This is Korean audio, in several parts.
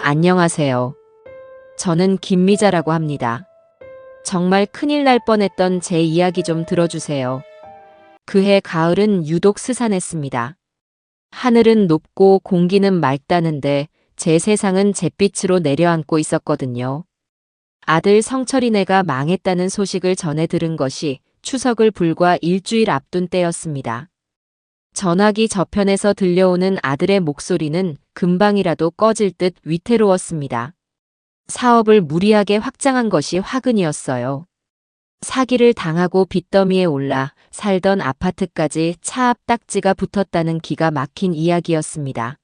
안녕하세요. 저는 김미자라고 합니다. 정말 큰일 날 뻔했던 제 이야기 좀 들어주세요. 그해 가을은 유독 스산했습니다. 하늘은 높고 공기는 맑다는데 제 세상은 잿빛으로 내려앉고 있었거든요. 아들 성철이네가 망했다는 소식을 전해 들은 것이 추석을 불과 일주일 앞둔 때였습니다. 전화기 저편에서 들려오는 아들의 목소리는 금방이라도 꺼질 듯 위태로웠습니다. 사업을 무리하게 확장한 것이 화근이었어요. 사기를 당하고 빚더미에 올라 살던 아파트까지 차 앞 딱지가 붙었다는 기가 막힌 이야기였습니다.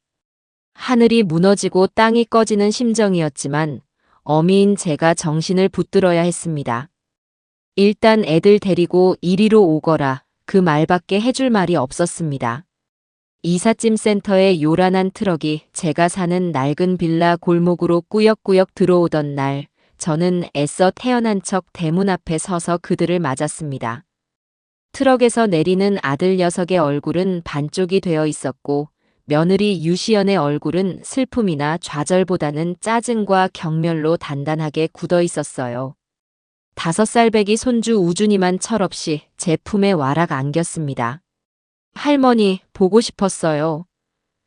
하늘이 무너지고 땅이 꺼지는 심정이었지만 어미인 제가 정신을 붙들어야 했습니다. 일단 애들 데리고 이리로 오거라, 그 말밖에 해줄 말이 없었습니다. 이삿짐 센터의 요란한 트럭이 제가 사는 낡은 빌라 골목으로 꾸역꾸역 들어오던 날, 저는 애써 태어난 척 대문 앞에 서서 그들을 맞았습니다. 트럭에서 내리는 아들 녀석의 얼굴은 반쪽이 되어 있었고, 며느리 유시연의 얼굴은 슬픔이나 좌절보다는 짜증과 경멸로 단단하게 굳어 있었어요. 5살배기 손주 우준이만 철없이 제 품에 와락 안겼습니다. 할머니, 보고 싶었어요.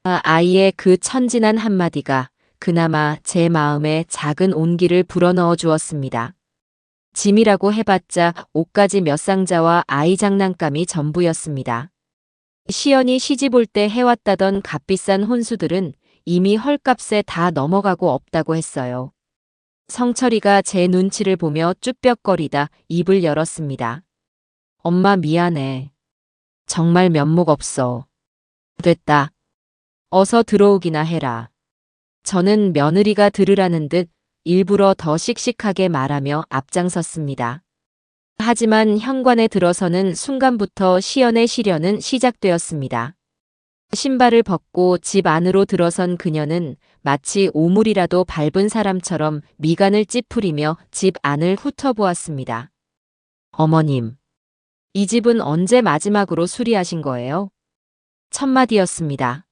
아이의 그 천진한 한마디가 그나마 제 마음에 작은 온기를 불어넣어 주었습니다. 짐이라고 해봤자 옷가지 몇 상자와 아이 장난감이 전부였습니다. 시연이 시집 올 때 해왔다던 값비싼 혼수들은 이미 헐값에 다 넘어가고 없다고 했어요. 성철이가 제 눈치를 보며 쭈뼛거리다 입을 열었습니다. 엄마 미안해. 정말 면목 없어. 됐다. 어서 들어오기나 해라. 저는 며느리가 들으라는 듯 일부러 더 씩씩하게 말하며 앞장섰습니다. 하지만 현관에 들어서는 순간부터 시연의 시련은 시작되었습니다. 신발을 벗고 집 안으로 들어선 그녀는 마치 오물이라도 밟은 사람처럼 미간을 찌푸리며 집 안을 훑어보았습니다. 어머님, 이 집은 언제 마지막으로 수리하신 거예요? 첫마디였습니다.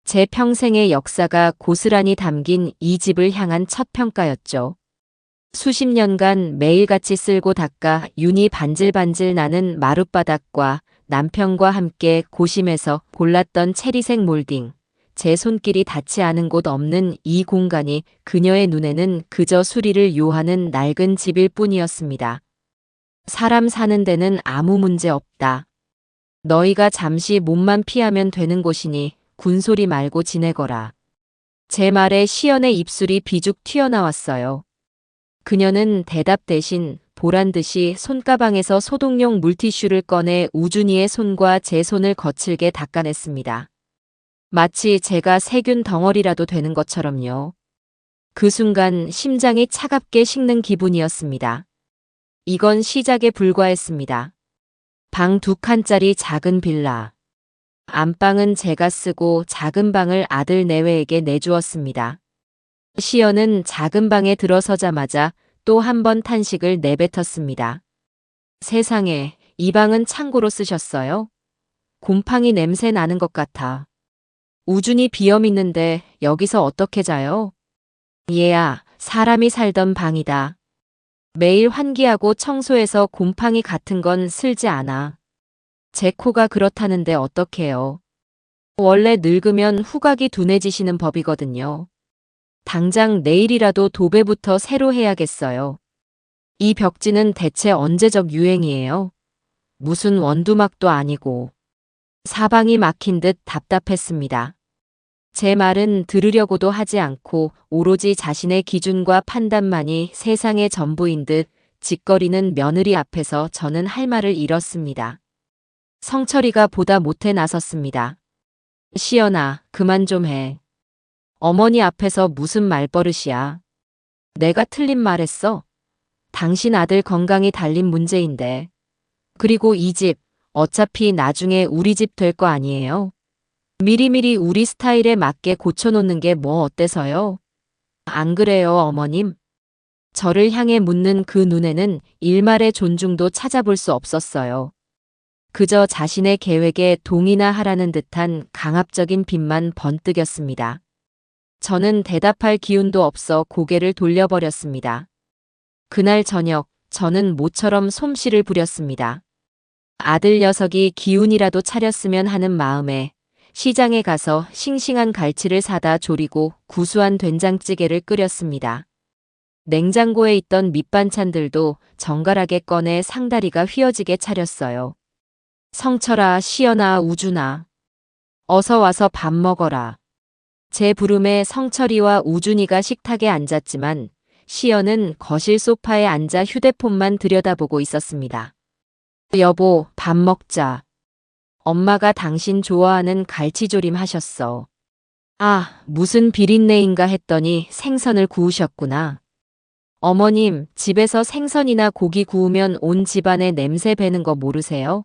제 평생의 역사가 고스란히 담긴 이 집을 향한 첫 평가였죠. 수십 년간 매일같이 쓸고 닦아 윤이 반질반질 나는 마룻바닥과 남편과 함께 고심해서 골랐던 체리색 몰딩, 제 손길이 닿지 않은 곳 없는 이 공간이 그녀의 눈에는 그저 수리를 요하는 낡은 집일 뿐이었습니다. 사람 사는 데는 아무 문제 없다. 너희가 잠시 몸만 피하면 되는 곳이니 군소리 말고 지내거라. 제 말에 시연의 입술이 비죽 튀어나왔어요. 그녀는 대답 대신 보란듯이 손가방에서 소독용 물티슈를 꺼내 우준이의 손과 제 손을 거칠게 닦아냈습니다. 마치 제가 세균 덩어리라도 되는 것처럼요. 그 순간 심장이 차갑게 식는 기분이었습니다. 이건 시작에 불과했습니다. 방 2칸짜리 작은 빌라. 안방은 제가 쓰고 작은 방을 아들 내외에게 내주었습니다. 시연은 작은 방에 들어서자마자 또 한 번 탄식을 내뱉었습니다. 세상에, 이 방은 창고로 쓰셨어요? 곰팡이 냄새 나는 것 같아. 우준이 비염 있는데 여기서 어떻게 자요? 얘야, 사람이 살던 방이다. 매일 환기하고 청소해서 곰팡이 같은 건 슬지 않아. 제 코가 그렇다는데 어떡해요. 원래 늙으면 후각이 둔해지시는 법이거든요. 당장 내일이라도 도배부터 새로 해야겠어요. 이 벽지는 대체 언제적 유행이에요? 무슨 원두막도 아니고. 사방이 막힌 듯 답답했습니다. 제 말은 들으려고도 하지 않고 오로지 자신의 기준과 판단만이 세상의 전부인 듯 짓거리는 며느리 앞에서 저는 할 말을 잃었습니다. 성철이가 보다 못해 나섰습니다. 시연아, 그만 좀 해. 어머니 앞에서 무슨 말버릇이야. 내가 틀린 말했어? 당신 아들 건강이 달린 문제인데. 그리고 이 집, 어차피 나중에 우리 집 될 거 아니에요? 미리미리 우리 스타일에 맞게 고쳐놓는 게 뭐 어때서요? 안 그래요, 어머님? 저를 향해 묻는 그 눈에는 일말의 존중도 찾아볼 수 없었어요. 그저 자신의 계획에 동의나 하라는 듯한 강압적인 빛만 번뜩였습니다. 저는 대답할 기운도 없어 고개를 돌려버렸습니다. 그날 저녁, 저는 모처럼 솜씨를 부렸습니다. 아들 녀석이 기운이라도 차렸으면 하는 마음에 시장에 가서 싱싱한 갈치를 사다 조리고 구수한 된장찌개를 끓였습니다. 냉장고에 있던 밑반찬들도 정갈하게 꺼내 상다리가 휘어지게 차렸어요. 성철아, 시연아, 우준아. 어서 와서 밥 먹어라. 제 부름에 성철이와 우준이가 식탁에 앉았지만 시연은 거실 소파에 앉아 휴대폰만 들여다보고 있었습니다. 여보, 밥 먹자. 엄마가 당신 좋아하는 갈치조림 하셨어. 아, 무슨 비린내인가 했더니 생선을 구우셨구나. 어머님, 집에서 생선이나 고기 구우면 온 집안에 냄새 배는 거 모르세요?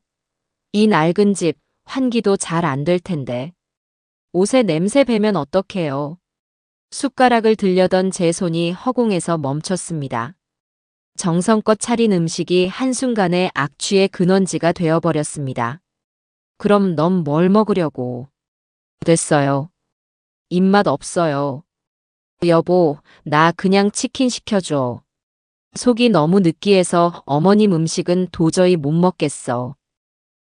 이 낡은 집, 환기도 잘 안 될 텐데. 옷에 냄새 배면 어떡해요? 숟가락을 들려던 제 손이 허공에서 멈췄습니다. 정성껏 차린 음식이 한순간에 악취의 근원지가 되어버렸습니다. 그럼 넌 뭘 먹으려고? 됐어요. 입맛 없어요. 여보, 나 그냥 치킨 시켜줘. 속이 너무 느끼해서 어머님 음식은 도저히 못 먹겠어.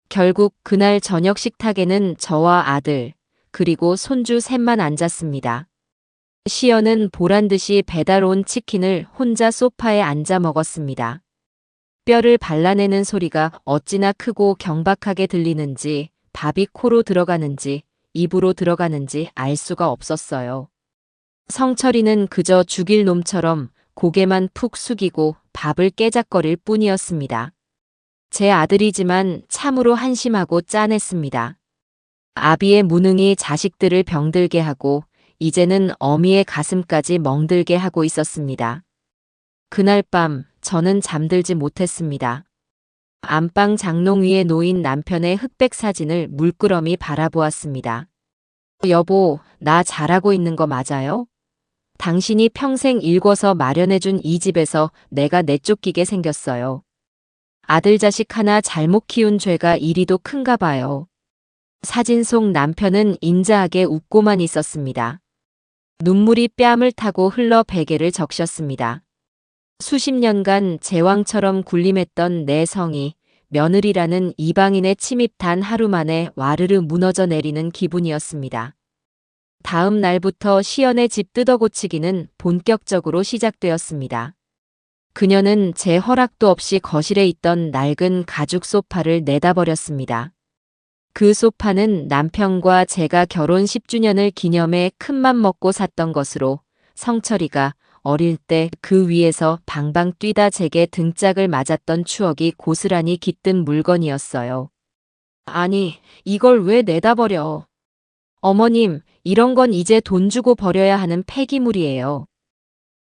결국 그날 저녁 식탁에는 저와 아들, 그리고 손주 셋만 앉았습니다. 시연은 보란듯이 배달 온 치킨을 혼자 소파에 앉아 먹었습니다. 뼈를 발라내는 소리가 어찌나 크고 경박하게 들리는지 밥이 코로 들어가는지 입으로 들어가는지 알 수가 없었어요. 성철이는 그저 죽일 놈처럼 고개만 푹 숙이고 밥을 깨작거릴 뿐이었습니다. 제 아들이지만 참으로 한심하고 짠했습니다. 아비의 무능이 자식들을 병들게 하고 이제는 어미의 가슴까지 멍들게 하고 있었습니다. 그날 밤 저는 잠들지 못했습니다. 안방 장롱 위에 놓인 남편의 흑백 사진을 물끄러미 바라보았습니다. 여보, 나 잘하고 있는 거 맞아요? 당신이 평생 일궈서 마련해준 이 집에서 내가 내쫓기게 생겼어요. 아들 자식 하나 잘못 키운 죄가 이리도 큰가 봐요. 사진 속 남편은 인자하게 웃고만 있었습니다. 눈물이 뺨을 타고 흘러 베개를 적셨습니다. 수십 년간 제왕처럼 군림했던 내 성이 며느리라는 이방인의 침입 단 하루 만에 와르르 무너져 내리는 기분이었습니다. 다음 날부터 시연의 집 뜯어고치기는 본격적으로 시작되었습니다. 그녀는 제 허락도 없이 거실에 있던 낡은 가죽 소파를 내다버렸습니다. 그 소파는 남편과 제가 결혼 10주년을 기념해 큰맘 먹고 샀던 것으로 성철이가 어릴 때 그 위에서 방방 뛰다 제게 등짝을 맞았던 추억이 고스란히 깃든 물건이었어요. 아니, 이걸 왜 내다버려? 어머님, 이런 건 이제 돈 주고 버려야 하는 폐기물이에요.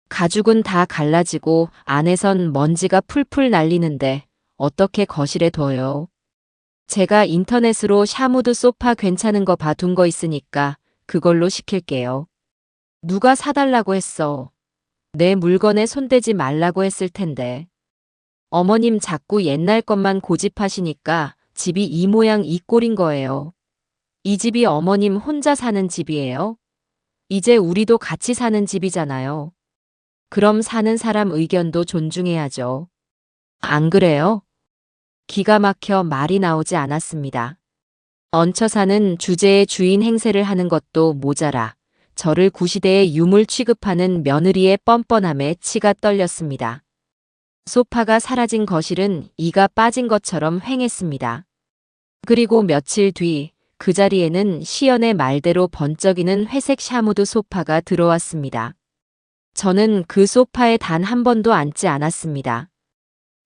가죽은 다 갈라지고 안에선 먼지가 풀풀 날리는데 어떻게 거실에 둬요? 제가 인터넷으로 샤무드 소파 괜찮은 거 봐둔 거 있으니까 그걸로 시킬게요. 누가 사달라고 했어? 내 물건에 손대지 말라고 했을 텐데. 어머님 자꾸 옛날 것만 고집하시니까 집이 이 모양 이 꼴인 거예요. 이 집이 어머님 혼자 사는 집이에요? 이제 우리도 같이 사는 집이잖아요. 그럼 사는 사람 의견도 존중해야죠. 안 그래요? 기가 막혀 말이 나오지 않았습니다. 얹혀 사는 주제의 주인 행세를 하는 것도 모자라 저를 구시대의 유물 취급하는 며느리의 뻔뻔함에 치가 떨렸습니다. 소파가 사라진 거실은 이가 빠진 것처럼 휑했습니다. 그리고 며칠 뒤 그 자리에는 시연의 말대로 번쩍이는 회색 샤무드 소파가 들어왔습니다. 저는 그 소파에 단 한 번도 앉지 않았습니다.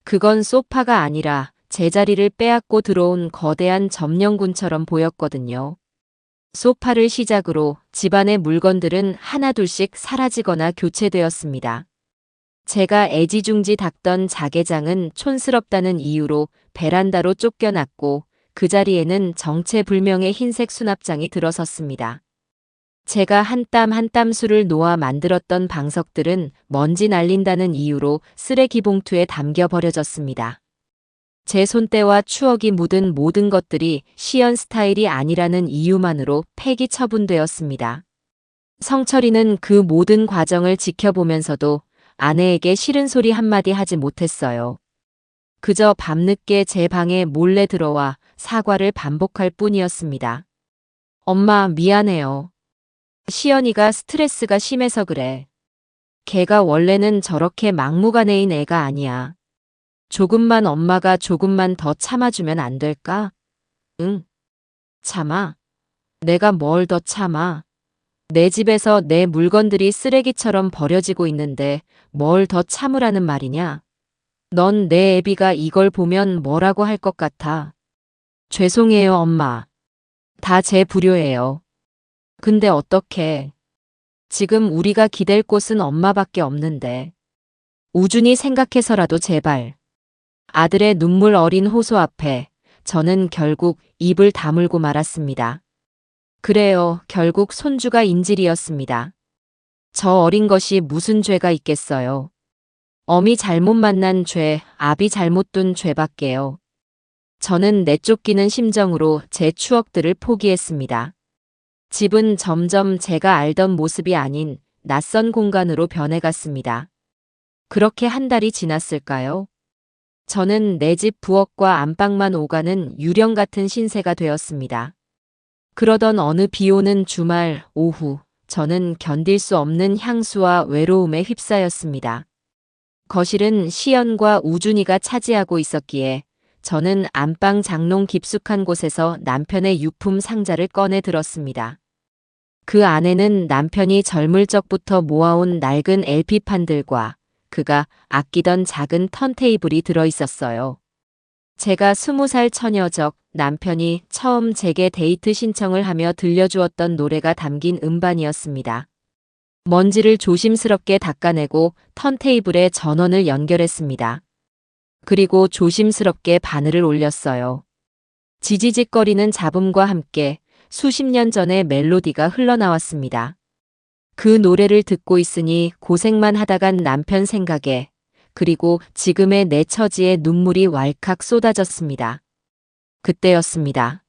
그건 소파가 아니라 제 자리를 빼앗고 들어온 거대한 점령군처럼 보였거든요. 소파를 시작으로 집안의 물건들은 하나둘씩 사라지거나 교체되었습니다. 제가 애지중지 닦던 자개장은 촌스럽다는 이유로 베란다로 쫓겨났고 그 자리에는 정체불명의 흰색 수납장이 들어섰습니다. 제가 한 땀 한 땀 수를 놓아 만들었던 방석들은 먼지 날린다는 이유로 쓰레기 봉투에 담겨 버려졌습니다. 제 손때와 추억이 묻은 모든 것들이 시연 스타일이 아니라는 이유만으로 폐기 처분되었습니다. 성철이는 그 모든 과정을 지켜보면서도 아내에게 싫은 소리 한마디 하지 못했어요. 그저 밤늦게 제 방에 몰래 들어와 사과를 반복할 뿐이었습니다. 엄마, 미안해요. 시연이가 스트레스가 심해서 그래. 걔가 원래는 저렇게 막무가내인 애가 아니야. 조금만 엄마가 조금만 더 참아주면 안 될까? 응, 참아. 내가 뭘 더 참아. 내 집에서 내 물건들이 쓰레기처럼 버려지고 있는데 뭘 더 참으라는 말이냐? 넌 내 애비가 이걸 보면 뭐라고 할 것 같아. 죄송해요, 엄마. 다 제 불효예요. 근데 어떡해. 지금 우리가 기댈 곳은 엄마밖에 없는데. 우준이 생각해서라도 제발. 아들의 눈물 어린 호소 앞에 저는 결국 입을 다물고 말았습니다. 그래요, 결국 손주가 인질이었습니다. 저 어린 것이 무슨 죄가 있겠어요. 어미 잘못 만난 죄, 아비 잘못 둔 죄밖에요. 저는 내쫓기는 심정으로 제 추억들을 포기했습니다. 집은 점점 제가 알던 모습이 아닌 낯선 공간으로 변해갔습니다. 그렇게 한 달이 지났을까요? 저는 내 집 부엌과 안방만 오가는 유령 같은 신세가 되었습니다. 그러던 어느 비 오는 주말 오후, 저는 견딜 수 없는 향수와 외로움에 휩싸였습니다. 거실은 시연과 우준이가 차지하고 있었기에 저는 안방 장롱 깊숙한 곳에서 남편의 유품 상자를 꺼내 들었습니다. 그 안에는 남편이 젊을 적부터 모아온 낡은 LP판들과 그가 아끼던 작은 턴테이블이 들어있었어요. 제가 20살 처녀적 남편이 처음 제게 데이트 신청을 하며 들려주었던 노래가 담긴 음반이었습니다. 먼지를 조심스럽게 닦아내고 턴테이블에 전원을 연결했습니다. 그리고 조심스럽게 바늘을 올렸어요. 지지직거리는 잡음과 함께 수십 년 전의 멜로디가 흘러나왔습니다. 그 노래를 듣고 있으니 고생만 하다간 남편 생각에 그리고 지금의 내 처지에 눈물이 왈칵 쏟아졌습니다. 그때였습니다.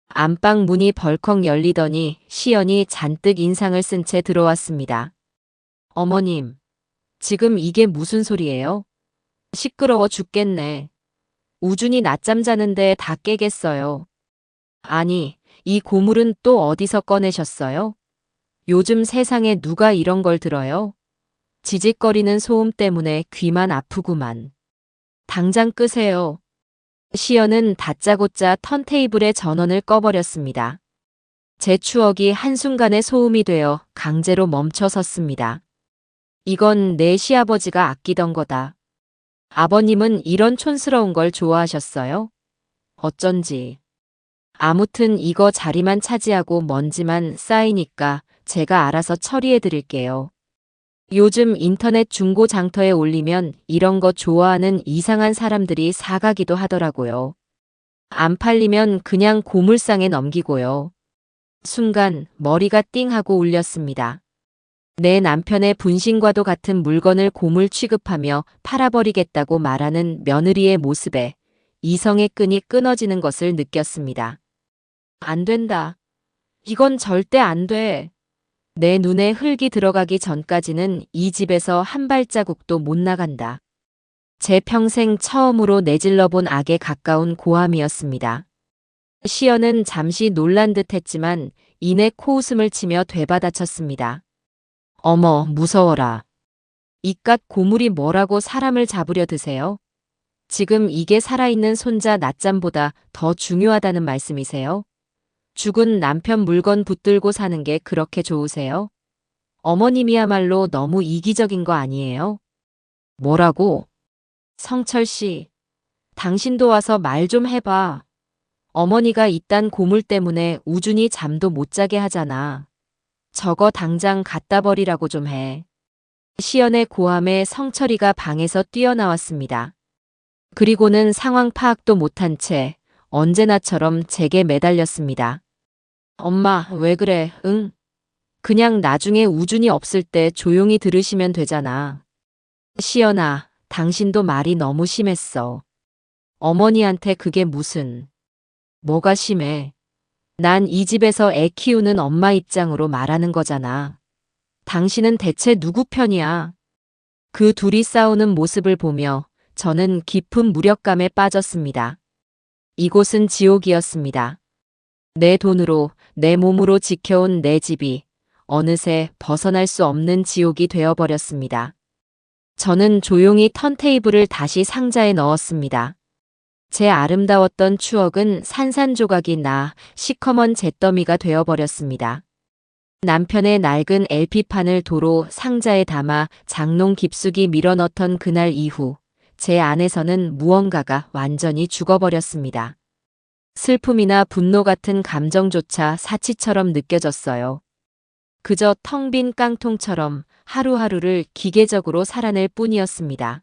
안방 문이 벌컥 열리더니 시연이 잔뜩 인상을 쓴 채 들어왔습니다. 어머님, 지금 이게 무슨 소리예요? 시끄러워 죽겠네. 우준이 낮잠 자는데 다 깨겠어요. 아니, 이 고물은 또 어디서 꺼내셨어요? 요즘 세상에 누가 이런 걸 들어요? 지직거리는 소음 때문에 귀만 아프구만. 당장 끄세요. 시연은 다짜고짜 턴테이블의 전원을 꺼버렸습니다. 제 추억이 한순간에 소음이 되어 강제로 멈춰섰습니다. 이건 내 시아버지가 아끼던 거다. 아버님은 이런 촌스러운 걸 좋아하셨어요? 어쩐지. 아무튼 이거 자리만 차지하고 먼지만 쌓이니까 제가 알아서 처리해 드릴게요. 요즘 인터넷 중고 장터에 올리면 이런 거 좋아하는 이상한 사람들이 사가기도 하더라고요. 안 팔리면 그냥 고물상에 넘기고요. 순간 머리가 띵 하고 울렸습니다. 내 남편의 분신과도 같은 물건을 고물 취급하며 팔아버리겠다고 말하는 며느리의 모습에 이성의 끈이 끊어지는 것을 느꼈습니다. 안 된다. 이건 절대 안 돼. 내 눈에 흙이 들어가기 전까지는 이 집에서 한 발자국도 못 나간다. 제 평생 처음으로 내질러 본 악에 가까운 고함이었습니다. 시연은 잠시 놀란 듯 했지만 이내 코웃음을 치며 되받아쳤습니다. 어머, 무서워라. 이깟 고물이 뭐라고 사람을 잡으려 드세요? 지금 이게 살아있는 손자 낮잠보다 더 중요하다는 말씀이세요? 죽은 남편 물건 붙들고 사는 게 그렇게 좋으세요? 어머님이야말로 너무 이기적인 거 아니에요? 뭐라고? 성철 씨, 당신도 와서 말 좀 해봐. 어머니가 이딴 고물 때문에 우준이 잠도 못 자게 하잖아. 저거 당장 갖다 버리라고 좀 해. 시연의 고함에 성철이가 방에서 뛰어나왔습니다. 그리고는 상황 파악도 못한 채 언제나처럼 제게 매달렸습니다. 엄마, 왜 그래? 응? 그냥 나중에 우준이 없을 때 조용히 들으시면 되잖아. 시연아, 당신도 말이 너무 심했어. 어머니한테 그게 무슨. 뭐가 심해? 난 이 집에서 애 키우는 엄마 입장으로 말하는 거잖아. 당신은 대체 누구 편이야? 그 둘이 싸우는 모습을 보며 저는 깊은 무력감에 빠졌습니다. 이곳은 지옥이었습니다. 내 돈으로, 내 몸으로 지켜온 내 집이 어느새 벗어날 수 없는 지옥이 되어버렸습니다. 저는 조용히 턴테이블을 다시 상자에 넣었습니다. 제 아름다웠던 추억은 산산조각이 나 시커먼 잿더미가 되어버렸습니다. 남편의 낡은 LP판을 도로 상자에 담아 장롱 깊숙이 밀어넣던 그날 이후 제 안에서는 무언가가 완전히 죽어버렸습니다. 슬픔이나 분노 같은 감정조차 사치처럼 느껴졌어요. 그저 텅 빈 깡통처럼 하루하루를 기계적으로 살아낼 뿐이었습니다.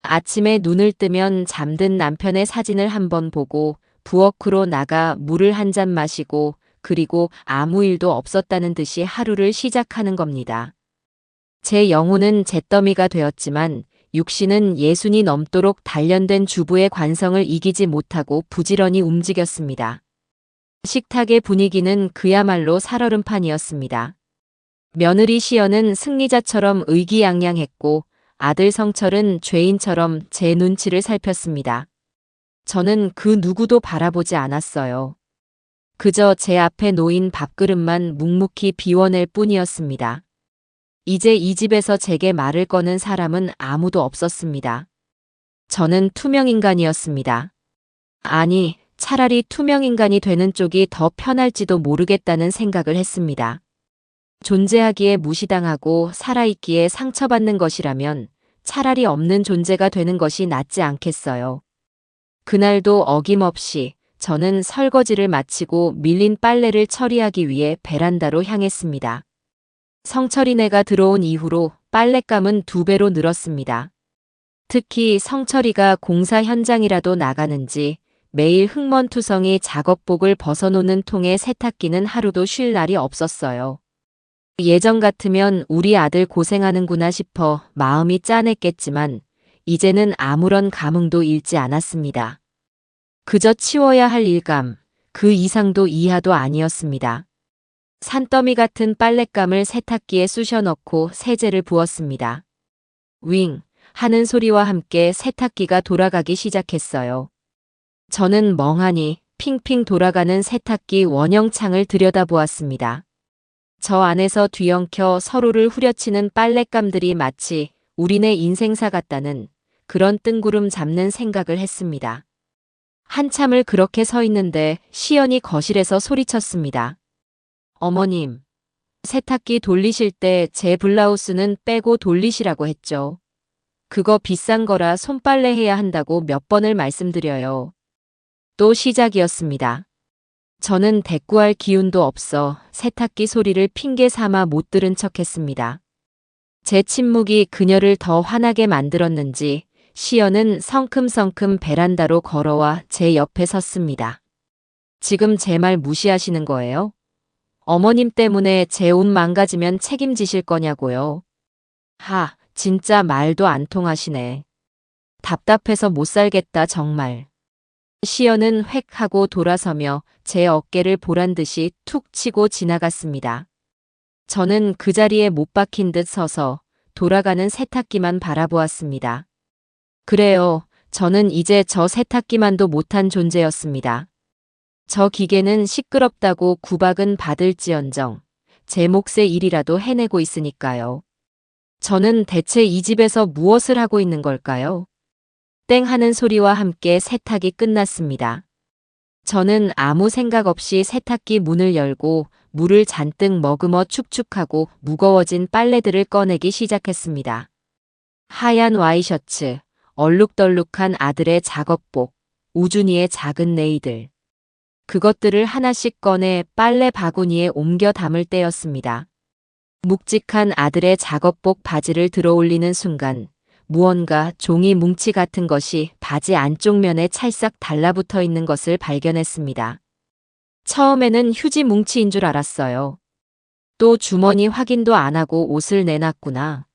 아침에 눈을 뜨면 잠든 남편의 사진을 한번 보고 부엌으로 나가 물을 한 잔 마시고 그리고 아무 일도 없었다는 듯이 하루를 시작하는 겁니다. 제 영혼은 잿더미가 되었지만 육신은 예순이 넘도록 단련된 주부의 관성을 이기지 못하고 부지런히 움직였습니다. 식탁의 분위기는 그야말로 살얼음판이었습니다. 며느리 시연은 승리자처럼 의기양양했고 아들 성철은 죄인처럼 제 눈치를 살폈습니다. 저는 그 누구도 바라보지 않았어요. 그저 제 앞에 놓인 밥그릇만 묵묵히 비워낼 뿐이었습니다. 이제 이 집에서 제게 말을 거는 사람은 아무도 없었습니다. 저는 투명인간이었습니다. 아니, 차라리 투명인간이 되는 쪽이 더 편할지도 모르겠다는 생각을 했습니다. 존재하기에 무시당하고 살아있기에 상처받는 것이라면 차라리 없는 존재가 되는 것이 낫지 않겠어요. 그날도 어김없이 저는 설거지를 마치고 밀린 빨래를 처리하기 위해 베란다로 향했습니다. 성철이네가 들어온 이후로 빨랫감은 2배로 늘었습니다. 특히 성철이가 공사 현장이라도 나가는지 매일 흙먼투성이 작업복을 벗어놓는 통에 세탁기는 하루도 쉴 날이 없었어요. 예전 같으면 우리 아들 고생하는구나 싶어 마음이 짠했겠지만 이제는 아무런 감흥도 잃지 않았습니다. 그저 치워야 할 일감, 그 이상도 이하도 아니었습니다. 산더미 같은 빨랫감을 세탁기에 쑤셔 넣고 세제를 부었습니다. 윙 하는 소리와 함께 세탁기가 돌아가기 시작했어요. 저는 멍하니 핑핑 돌아가는 세탁기 원형창을 들여다보았습니다. 저 안에서 뒤엉켜 서로를 후려치는 빨랫감들이 마치 우리네 인생사 같다는 그런 뜬구름 잡는 생각을 했습니다. 한참을 그렇게 서 있는데 시연이 거실에서 소리쳤습니다. 어머님, 세탁기 돌리실 때 제 블라우스는 빼고 돌리시라고 했죠. 그거 비싼 거라 손빨래 해야 한다고 몇 번을 말씀드려요. 또 시작이었습니다. 저는 대꾸할 기운도 없어 세탁기 소리를 핑계 삼아 못 들은 척했습니다. 제 침묵이 그녀를 더 화나게 만들었는지 시연은 성큼성큼 베란다로 걸어와 제 옆에 섰습니다. 지금 제 말 무시하시는 거예요? 어머님 때문에 제 옷 망가지면 책임지실 거냐고요. 하, 진짜 말도 안 통하시네. 답답해서 못 살겠다 정말. 시연은 획 하고 돌아서며 제 어깨를 보란 듯이 툭 치고 지나갔습니다. 저는 그 자리에 못 박힌 듯 서서 돌아가는 세탁기만 바라보았습니다. 그래요, 저는 이제 저 세탁기만도 못한 존재였습니다. 저 기계는 시끄럽다고 구박은 받을지언정 제 몫의 일이라도 해내고 있으니까요. 저는 대체 이 집에서 무엇을 하고 있는 걸까요? 땡 하는 소리와 함께 세탁이 끝났습니다. 저는 아무 생각 없이 세탁기 문을 열고 물을 잔뜩 머금어 축축하고 무거워진 빨래들을 꺼내기 시작했습니다. 하얀 와이셔츠, 얼룩덜룩한 아들의 작업복, 우준이의 작은 네이들. 그것들을 하나씩 꺼내 빨래 바구니에 옮겨 담을 때였습니다. 묵직한 아들의 작업복 바지를 들어올리는 순간 무언가 종이 뭉치 같은 것이 바지 안쪽 면에 찰싹 달라붙어 있는 것을 발견했습니다. 처음에는 휴지 뭉치인 줄 알았어요. 또 주머니 확인도 안 하고 옷을 내놨구나.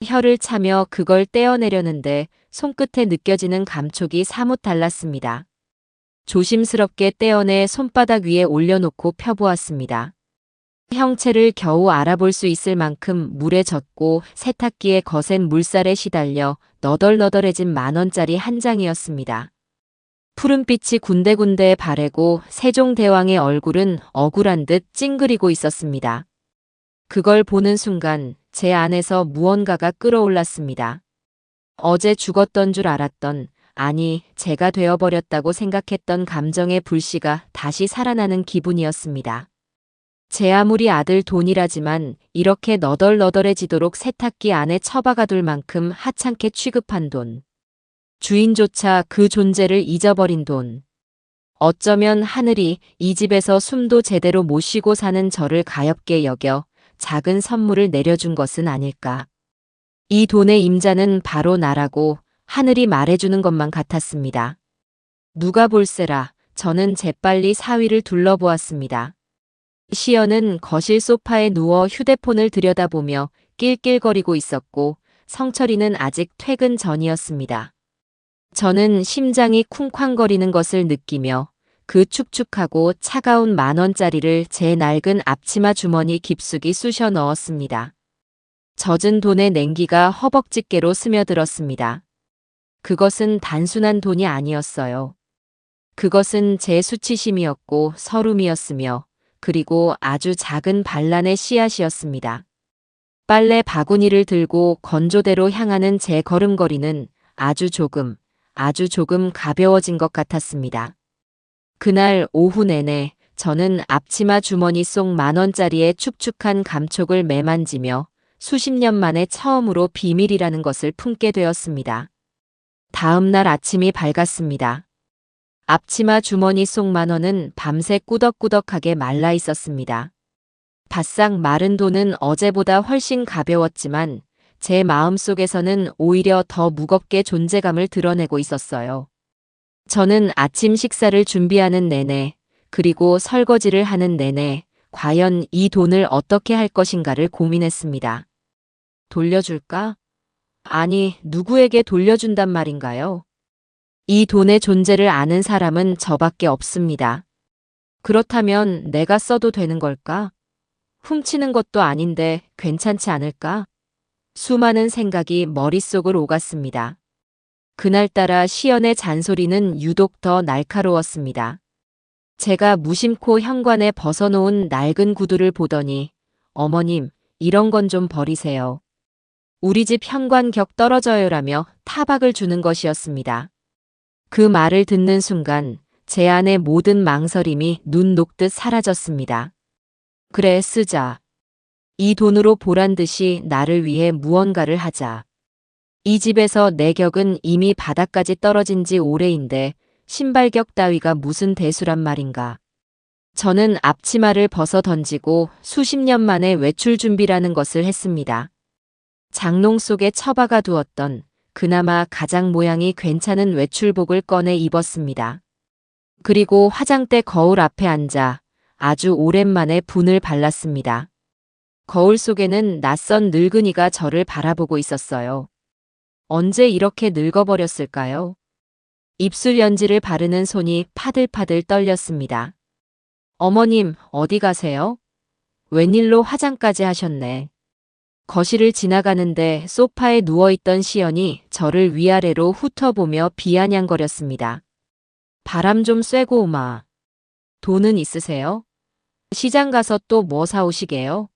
혀를 차며 그걸 떼어내려는데 손끝에 느껴지는 감촉이 사뭇 달랐습니다. 조심스럽게 떼어내 손바닥 위에 올려놓고 펴보았습니다. 형체를 겨우 알아볼 수 있을 만큼 물에 젖고 세탁기에 거센 물살에 시달려 너덜너덜해진 10,000원짜리 한 장이었습니다. 푸른빛이 군데군데 바래고 세종대왕의 얼굴은 억울한 듯 찡그리고 있었습니다. 그걸 보는 순간 제 안에서 무언가가 끓어올랐습니다. 어제 죽었던 줄 알았던, 아니, 제가 되어버렸다고 생각했던 감정의 불씨가 다시 살아나는 기분이었습니다. 제 아무리 아들 돈이라지만 이렇게 너덜너덜해지도록 세탁기 안에 처박아둘 만큼 하찮게 취급한 돈. 주인조차 그 존재를 잊어버린 돈. 어쩌면 하늘이 이 집에서 숨도 제대로 못 쉬고 사는 저를 가엾게 여겨 작은 선물을 내려준 것은 아닐까. 이 돈의 임자는 바로 나라고 하늘이 말해주는 것만 같았습니다. 누가 볼세라 저는 재빨리 사위를 둘러보았습니다. 시연은 거실 소파에 누워 휴대폰을 들여다보며 낄낄거리고 있었고 성철이는 아직 퇴근 전이었습니다. 저는 심장이 쿵쾅거리는 것을 느끼며 그 축축하고 차가운 10,000원짜리를 제 낡은 앞치마 주머니 깊숙이 쑤셔 넣었습니다. 젖은 돈의 냉기가 허벅지께로 스며들었습니다. 그것은 단순한 돈이 아니었어요. 그것은 제 수치심이었고 서름이었으며 그리고 아주 작은 반란의 씨앗이었습니다. 빨래 바구니를 들고 건조대로 향하는 제 걸음걸이는 아주 조금 가벼워진 것 같았습니다. 그날 오후 내내 저는 앞치마 주머니 속 10,000원짜리의 축축한 감촉을 매만지며 수십 년 만에 처음으로 비밀이라는 것을 품게 되었습니다. 다음 날 아침이 밝았습니다. 앞치마 주머니 속 10,000원은 밤새 꾸덕꾸덕하게 말라 있었습니다. 바싹 마른 돈은 어제보다 훨씬 가벼웠지만 제 마음속에서는 오히려 더 무겁게 존재감을 드러내고 있었어요. 저는 아침 식사를 준비하는 내내, 그리고 설거지를 하는 내내 과연 이 돈을 어떻게 할 것인가를 고민했습니다. 돌려줄까? 아니, 누구에게 돌려준단 말인가요? 이 돈의 존재를 아는 사람은 저밖에 없습니다. 그렇다면 내가 써도 되는 걸까? 훔치는 것도 아닌데 괜찮지 않을까? 수많은 생각이 머릿속을 오갔습니다. 그날따라 시연의 잔소리는 유독 더 날카로웠습니다. 제가 무심코 현관에 벗어놓은 낡은 구두를 보더니 어머님, 이런 건 좀 버리세요. 우리 집 현관 격 떨어져요라며 타박을 주는 것이었습니다. 그 말을 듣는 순간 제 안의 모든 망설임이 눈 녹듯 사라졌습니다. 그래, 쓰자. 이 돈으로 보란 듯이 나를 위해 무언가를 하자. 이 집에서 내 격은 이미 바닥까지 떨어진 지 오래인데 신발격 따위가 무슨 대수란 말인가. 저는 앞치마를 벗어 던지고 수십 년 만에 외출 준비라는 것을 했습니다. 장롱 속에 처박아 두었던 그나마 가장 모양이 괜찮은 외출복을 꺼내 입었습니다. 그리고 화장대 거울 앞에 앉아 아주 오랜만에 분을 발랐습니다. 거울 속에는 낯선 늙은이가 저를 바라보고 있었어요. 언제 이렇게 늙어버렸을까요? 입술 연지를 바르는 손이 파들파들 떨렸습니다. 어머님, 어디 가세요? 웬일로 화장까지 하셨네. 거실을 지나가는데 소파에 누워있던 시연이 저를 위아래로 훑어보며 비아냥거렸습니다. 바람 좀 쐬고 오마. 돈은 있으세요? 시장 가서 또 뭐 사오시게요?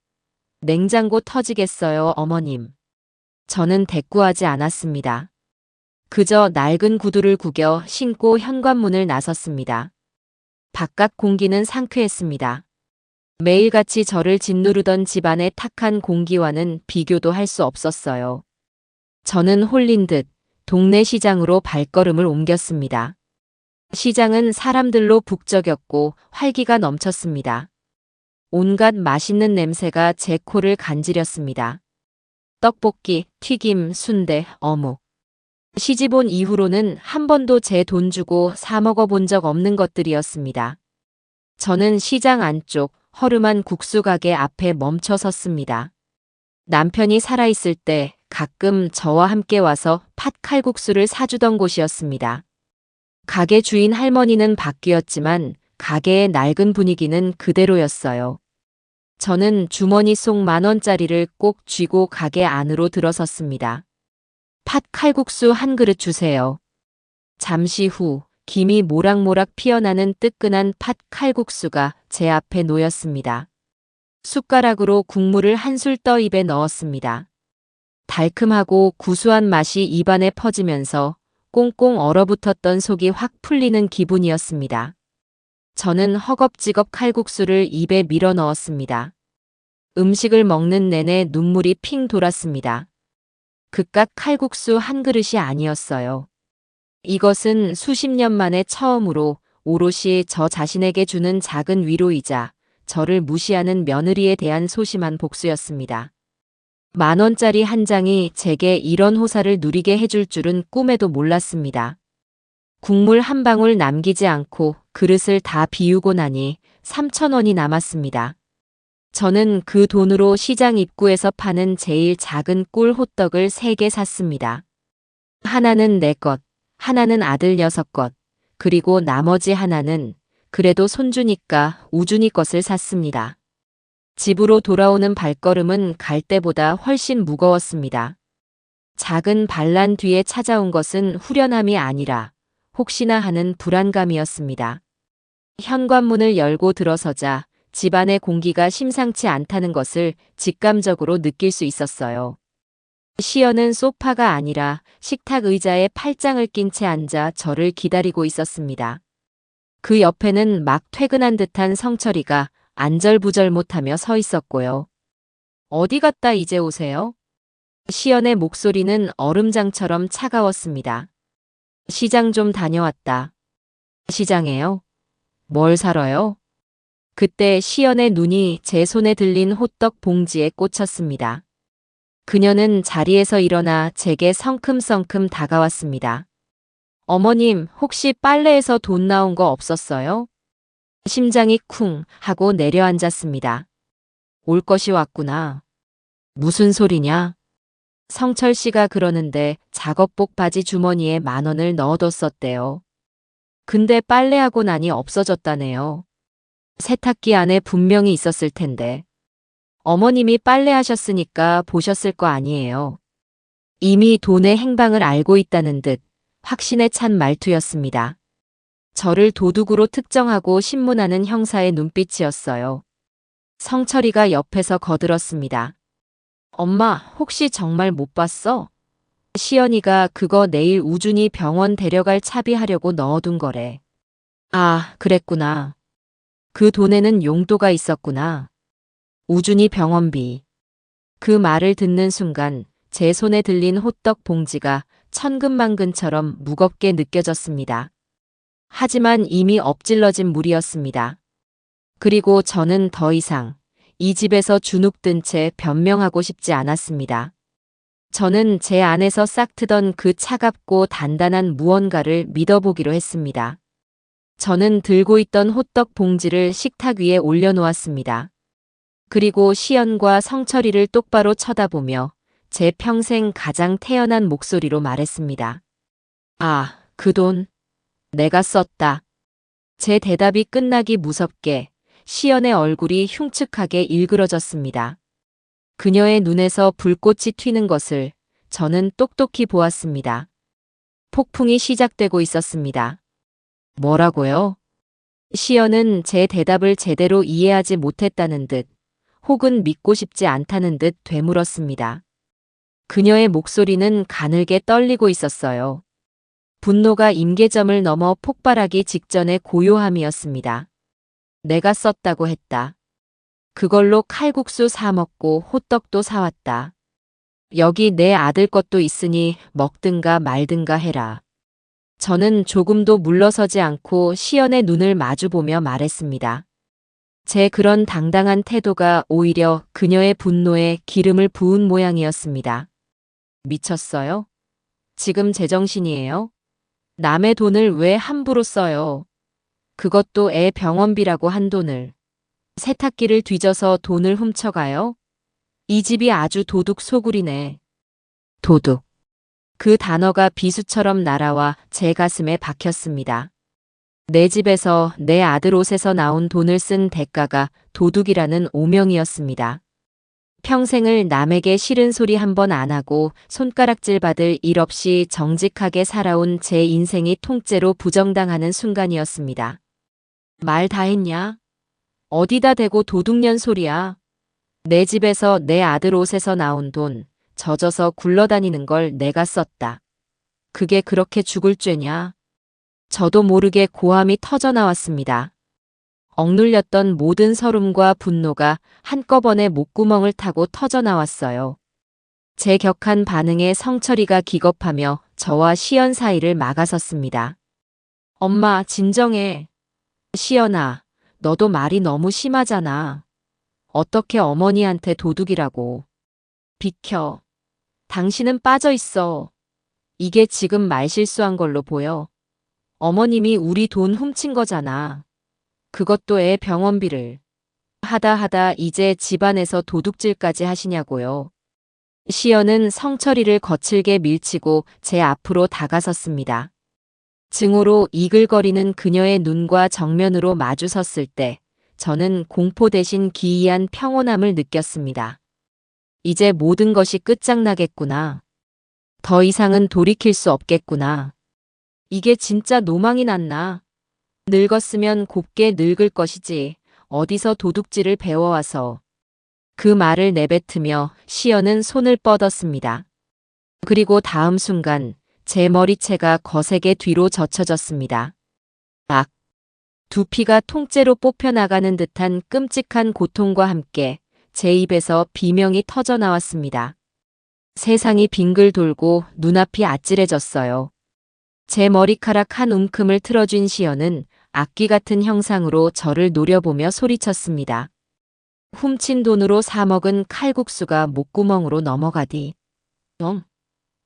냉장고 터지겠어요, 어머님. 저는 대꾸하지 않았습니다. 그저 낡은 구두를 구겨 신고 현관문을 나섰습니다. 바깥 공기는 상쾌했습니다. 매일같이 저를 짓누르던 집안의 탁한 공기와는 비교도 할 수 없었어요. 저는 홀린 듯 동네 시장으로 발걸음을 옮겼습니다. 시장은 사람들로 북적였고 활기가 넘쳤습니다. 온갖 맛있는 냄새가 제 코를 간지렸습니다. 떡볶이, 튀김, 순대, 어묵. 시집 온 이후로는 한 번도 제 돈 주고 사 먹어본 적 없는 것들이었습니다. 저는 시장 안쪽 허름한 국수 가게 앞에 멈춰 섰습니다. 남편이 살아있을 때 가끔 저와 함께 와서 팥칼국수를 사주던 곳이었습니다. 가게 주인 할머니는 바뀌었지만 가게의 낡은 분위기는 그대로였어요. 저는 주머니 속 10,000원짜리를 꼭 쥐고 가게 안으로 들어섰습니다. 팥 칼국수 한 그릇 주세요. 잠시 후 김이 모락모락 피어나는 뜨끈한 팥 칼국수가 제 앞에 놓였습니다. 숟가락으로 국물을 한술 떠 입에 넣었습니다. 달큼하고 구수한 맛이 입안에 퍼지면서 꽁꽁 얼어붙었던 속이 확 풀리는 기분이었습니다. 저는 허겁지겁 칼국수를 입에 밀어 넣었습니다. 음식을 먹는 내내 눈물이 핑 돌았습니다. 그깟 칼국수 한 그릇이 아니었어요. 이것은 수십 년 만에 처음으로 오롯이 저 자신에게 주는 작은 위로이자 저를 무시하는 며느리에 대한 소심한 복수였습니다. 10,000원짜리 한 장이 제게 이런 호사를 누리게 해줄 줄은 꿈에도 몰랐습니다. 국물 한 방울 남기지 않고 그릇을 다 비우고 나니 3,000원이 남았습니다. 저는 그 돈으로 시장 입구에서 파는 제일 작은 꿀 호떡을 3개 샀습니다. 하나는 내 것, 하나는 아들 6것, 그리고 나머지 하나는 그래도 손주니까 우준이 것을 샀습니다. 집으로 돌아오는 발걸음은 갈 때보다 훨씬 무거웠습니다. 작은 반란 뒤에 찾아온 것은 후련함이 아니라 혹시나 하는 불안감이었습니다. 현관문을 열고 들어서자 집안의 공기가 심상치 않다는 것을 직감적으로 느낄 수 있었어요. 시연은 소파가 아니라 식탁 의자에 팔짱을 낀 채 앉아 저를 기다리고 있었습니다. 그 옆에는 막 퇴근한 듯한 성철이가 안절부절 못하며 서 있었고요. 어디 갔다 이제 오세요? 시연의 목소리는 얼음장처럼 차가웠습니다. 시장 좀 다녀왔다. 시장에요? 뭘 사러요? 그때 시연의 눈이 제 손에 들린 호떡 봉지에 꽂혔습니다. 그녀는 자리에서 일어나 제게 성큼성큼 다가왔습니다. 어머님, 혹시 빨래에서 돈 나온 거 없었어요? 심장이 쿵 하고 내려앉았습니다. 올 것이 왔구나. 무슨 소리냐? 성철 씨가 그러는데 작업복 바지 주머니에 10,000원을 넣어뒀었대요. 근데 빨래하고 나니 없어졌다네요. 세탁기 안에 분명히 있었을 텐데. 어머님이 빨래하셨으니까 보셨을 거 아니에요. 이미 돈의 행방을 알고 있다는 듯 확신에 찬 말투였습니다. 저를 도둑으로 특정하고 신문하는 형사의 눈빛이었어요. 성철이가 옆에서 거들었습니다. 엄마, 혹시 정말 못 봤어? 시연이가 그거 내일 우준이 병원 데려갈 차비 하려고 넣어둔 거래. 아, 그랬구나. 그 돈에는 용도가 있었구나. 우준이 병원비. 그 말을 듣는 순간 제 손에 들린 호떡 봉지가 천근만근처럼 무겁게 느껴졌습니다. 하지만 이미 엎질러진 물이었습니다. 그리고 저는 더 이상 이 집에서 주눅든 채 변명하고 싶지 않았습니다. 저는 제 안에서 싹트던 그 차갑고 단단한 무언가를 믿어보기로 했습니다. 저는 들고 있던 호떡 봉지를 식탁 위에 올려놓았습니다. 그리고 시연과 성철이를 똑바로 쳐다보며 제 평생 가장 태연한 목소리로 말했습니다. 아, 그 돈 내가 썼다. 제 대답이 끝나기 무섭게 시연의 얼굴이 흉측하게 일그러졌습니다. 그녀의 눈에서 불꽃이 튀는 것을 저는 똑똑히 보았습니다. 폭풍이 시작되고 있었습니다. 뭐라고요? 시연은 제 대답을 제대로 이해하지 못했다는 듯 혹은 믿고 싶지 않다는 듯 되물었습니다. 그녀의 목소리는 가늘게 떨리고 있었어요. 분노가 임계점을 넘어 폭발하기 직전의 고요함이었습니다. 내가 썼다고 했다. 그걸로 칼국수 사 먹고 호떡도 사왔다. 여기 내 아들 것도 있으니 먹든가 말든가 해라. 저는 조금도 물러서지 않고 시연의 눈을 마주보며 말했습니다. 제 그런 당당한 태도가 오히려 그녀의 분노에 기름을 부은 모양이었습니다. 미쳤어요? 지금 제정신이에요? 남의 돈을 왜 함부로 써요? 그것도 애 병원비라고 한 돈을. 세탁기를 뒤져서 돈을 훔쳐가요? 이 집이 아주 도둑 소굴이네. 도둑. 그 단어가 비수처럼 날아와 제 가슴에 박혔습니다. 내 집에서 내 아들 옷에서 나온 돈을 쓴 대가가 도둑이라는 오명이었습니다. 평생을 남에게 싫은 소리 한 번 안 하고 손가락질 받을 일 없이 정직하게 살아온 제 인생이 통째로 부정당하는 순간이었습니다. 말 다 했냐? 어디다 대고 도둑년 소리야? 내 집에서 내 아들 옷에서 나온 돈, 젖어서 굴러다니는 걸 내가 썼다. 그게 그렇게 죽을 죄냐? 저도 모르게 고함이 터져 나왔습니다. 억눌렸던 모든 서름과 분노가 한꺼번에 목구멍을 타고 터져 나왔어요. 제 격한 반응에 성철이가 기겁하며 저와 시연 사이를 막아섰습니다. 엄마, 진정해. 시연아, 너도 말이 너무 심하잖아. 어떻게 어머니한테 도둑이라고. 비켜. 당신은 빠져 있어. 이게 지금 말실수한 걸로 보여. 어머님이 우리 돈 훔친 거잖아. 그것도 애 병원비를. 하다 이제 집안에서 도둑질까지 하시냐고요. 시연은 성철이를 거칠게 밀치고 제 앞으로 다가섰습니다. 증오로 이글거리는 그녀의 눈과 정면으로 마주섰을 때 저는 공포 대신 기이한 평온함을 느꼈습니다. 이제 모든 것이 끝장나겠구나. 더 이상은 돌이킬 수 없겠구나. 이게 진짜 노망이 났나? 늙었으면 곱게 늙을 것이지 어디서 도둑질을 배워와서. 그 말을 내뱉으며 시연은 손을 뻗었습니다. 그리고 다음 순간 제 머리채가 거세게 뒤로 젖혀졌습니다. 악! 두피가 통째로 뽑혀나가는 듯한 끔찍한 고통과 함께 제 입에서 비명이 터져 나왔습니다. 세상이 빙글 돌고 눈앞이 아찔해졌어요. 제 머리카락 한 움큼을 틀어준 시연은 악귀 같은 형상으로 저를 노려보며 소리쳤습니다. 훔친 돈으로 사 먹은 칼국수가 목구멍으로 넘어가디.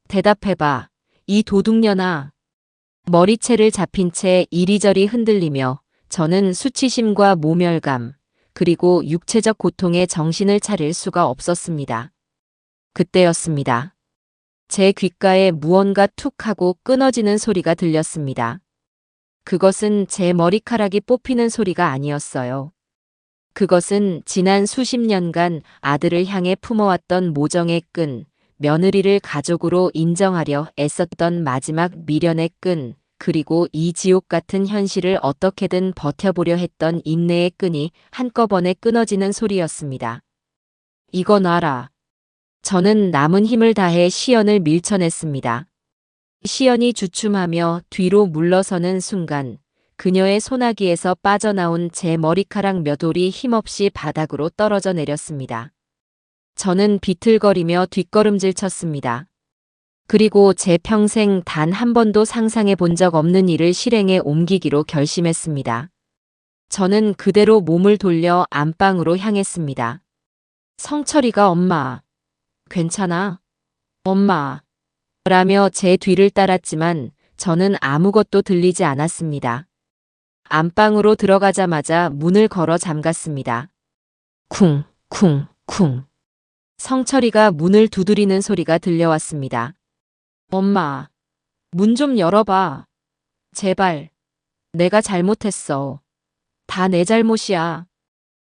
대답해봐. 이 도둑년아. 머리채를 잡힌 채 이리저리 흔들리며 저는 수치심과 모멸감, 그리고 육체적 고통에 정신을 차릴 수가 없었습니다. 그때였습니다. 제 귓가에 무언가 툭 하고 끊어지는 소리가 들렸습니다. 그것은 제 머리카락이 뽑히는 소리가 아니었어요. 그것은 지난 수십 년간 아들을 향해 품어왔던 모정의 끈, 며느리를 가족으로 인정하려 애썼던 마지막 미련의 끈, 그리고 이 지옥 같은 현실을 어떻게든 버텨보려 했던 인내의 끈이 한꺼번에 끊어지는 소리였습니다. 이거 놔라. 저는 남은 힘을 다해 시연을 밀쳐냈습니다. 시연이 주춤하며 뒤로 물러서는 순간 그녀의 소나기에서 빠져나온 제 머리카락 몇 올이 힘없이 바닥으로 떨어져 내렸습니다. 저는 비틀거리며 뒷걸음질 쳤습니다. 그리고 제 평생 단 한 번도 상상해 본 적 없는 일을 실행에 옮기기로 결심했습니다. 저는 그대로 몸을 돌려 안방으로 향했습니다. 성철이가 엄마, 괜찮아? 엄마, 라며 제 뒤를 따랐지만 저는 아무것도 들리지 않았습니다. 안방으로 들어가자마자 문을 걸어 잠갔습니다. 쿵, 쿵, 쿵. 성철이가 문을 두드리는 소리가 들려왔습니다. 엄마, 문 좀 열어봐. 제발. 내가 잘못했어. 다 내 잘못이야.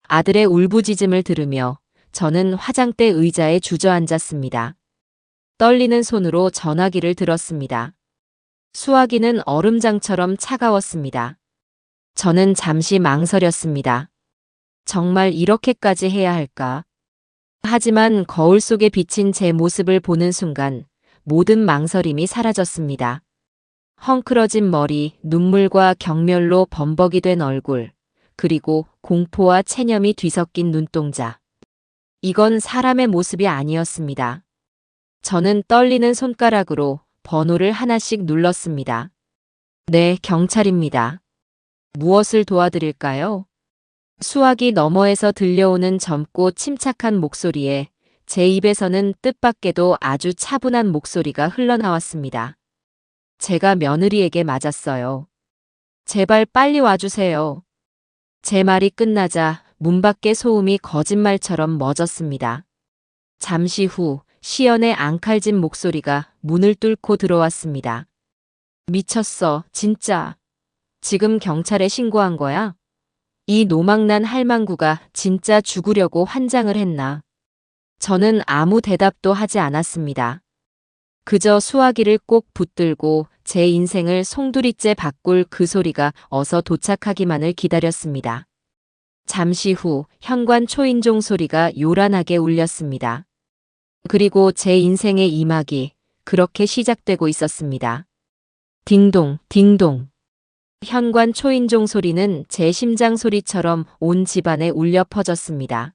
아들의 울부짖음을 들으며 저는 화장대 의자에 주저앉았습니다. 떨리는 손으로 전화기를 들었습니다. 수화기는 얼음장처럼 차가웠습니다. 저는 잠시 망설였습니다. 정말 이렇게까지 해야 할까? 하지만 거울 속에 비친 제 모습을 보는 순간 모든 망설임이 사라졌습니다. 헝클어진 머리, 눈물과 경멸로 범벅이 된 얼굴, 그리고 공포와 체념이 뒤섞인 눈동자. 이건 사람의 모습이 아니었습니다. 저는 떨리는 손가락으로 번호를 하나씩 눌렀습니다. 네, 경찰입니다. 무엇을 도와드릴까요? 수화기 너머에서 들려오는 젊고 침착한 목소리에 제 입에서는 뜻밖에도 아주 차분한 목소리가 흘러나왔습니다. 제가 며느리에게 맞았어요. 제발 빨리 와주세요. 제 말이 끝나자 문 밖의 소음이 거짓말처럼 멎었습니다. 잠시 후 시연의 앙칼진 목소리가 문을 뚫고 들어왔습니다. 미쳤어, 진짜. 지금 경찰에 신고한 거야? 이 노망난 할망구가 진짜 죽으려고 환장을 했나? 저는 아무 대답도 하지 않았습니다. 그저 수화기를 꼭 붙들고 제 인생을 송두리째 바꿀 그 소리가 어서 도착하기만을 기다렸습니다. 잠시 후 현관 초인종 소리가 요란하게 울렸습니다. 그리고 제 인생의 이막이 그렇게 시작되고 있었습니다. 딩동, 딩동. 현관 초인종 소리는 제 심장 소리처럼 온 집안에 울려 퍼졌습니다.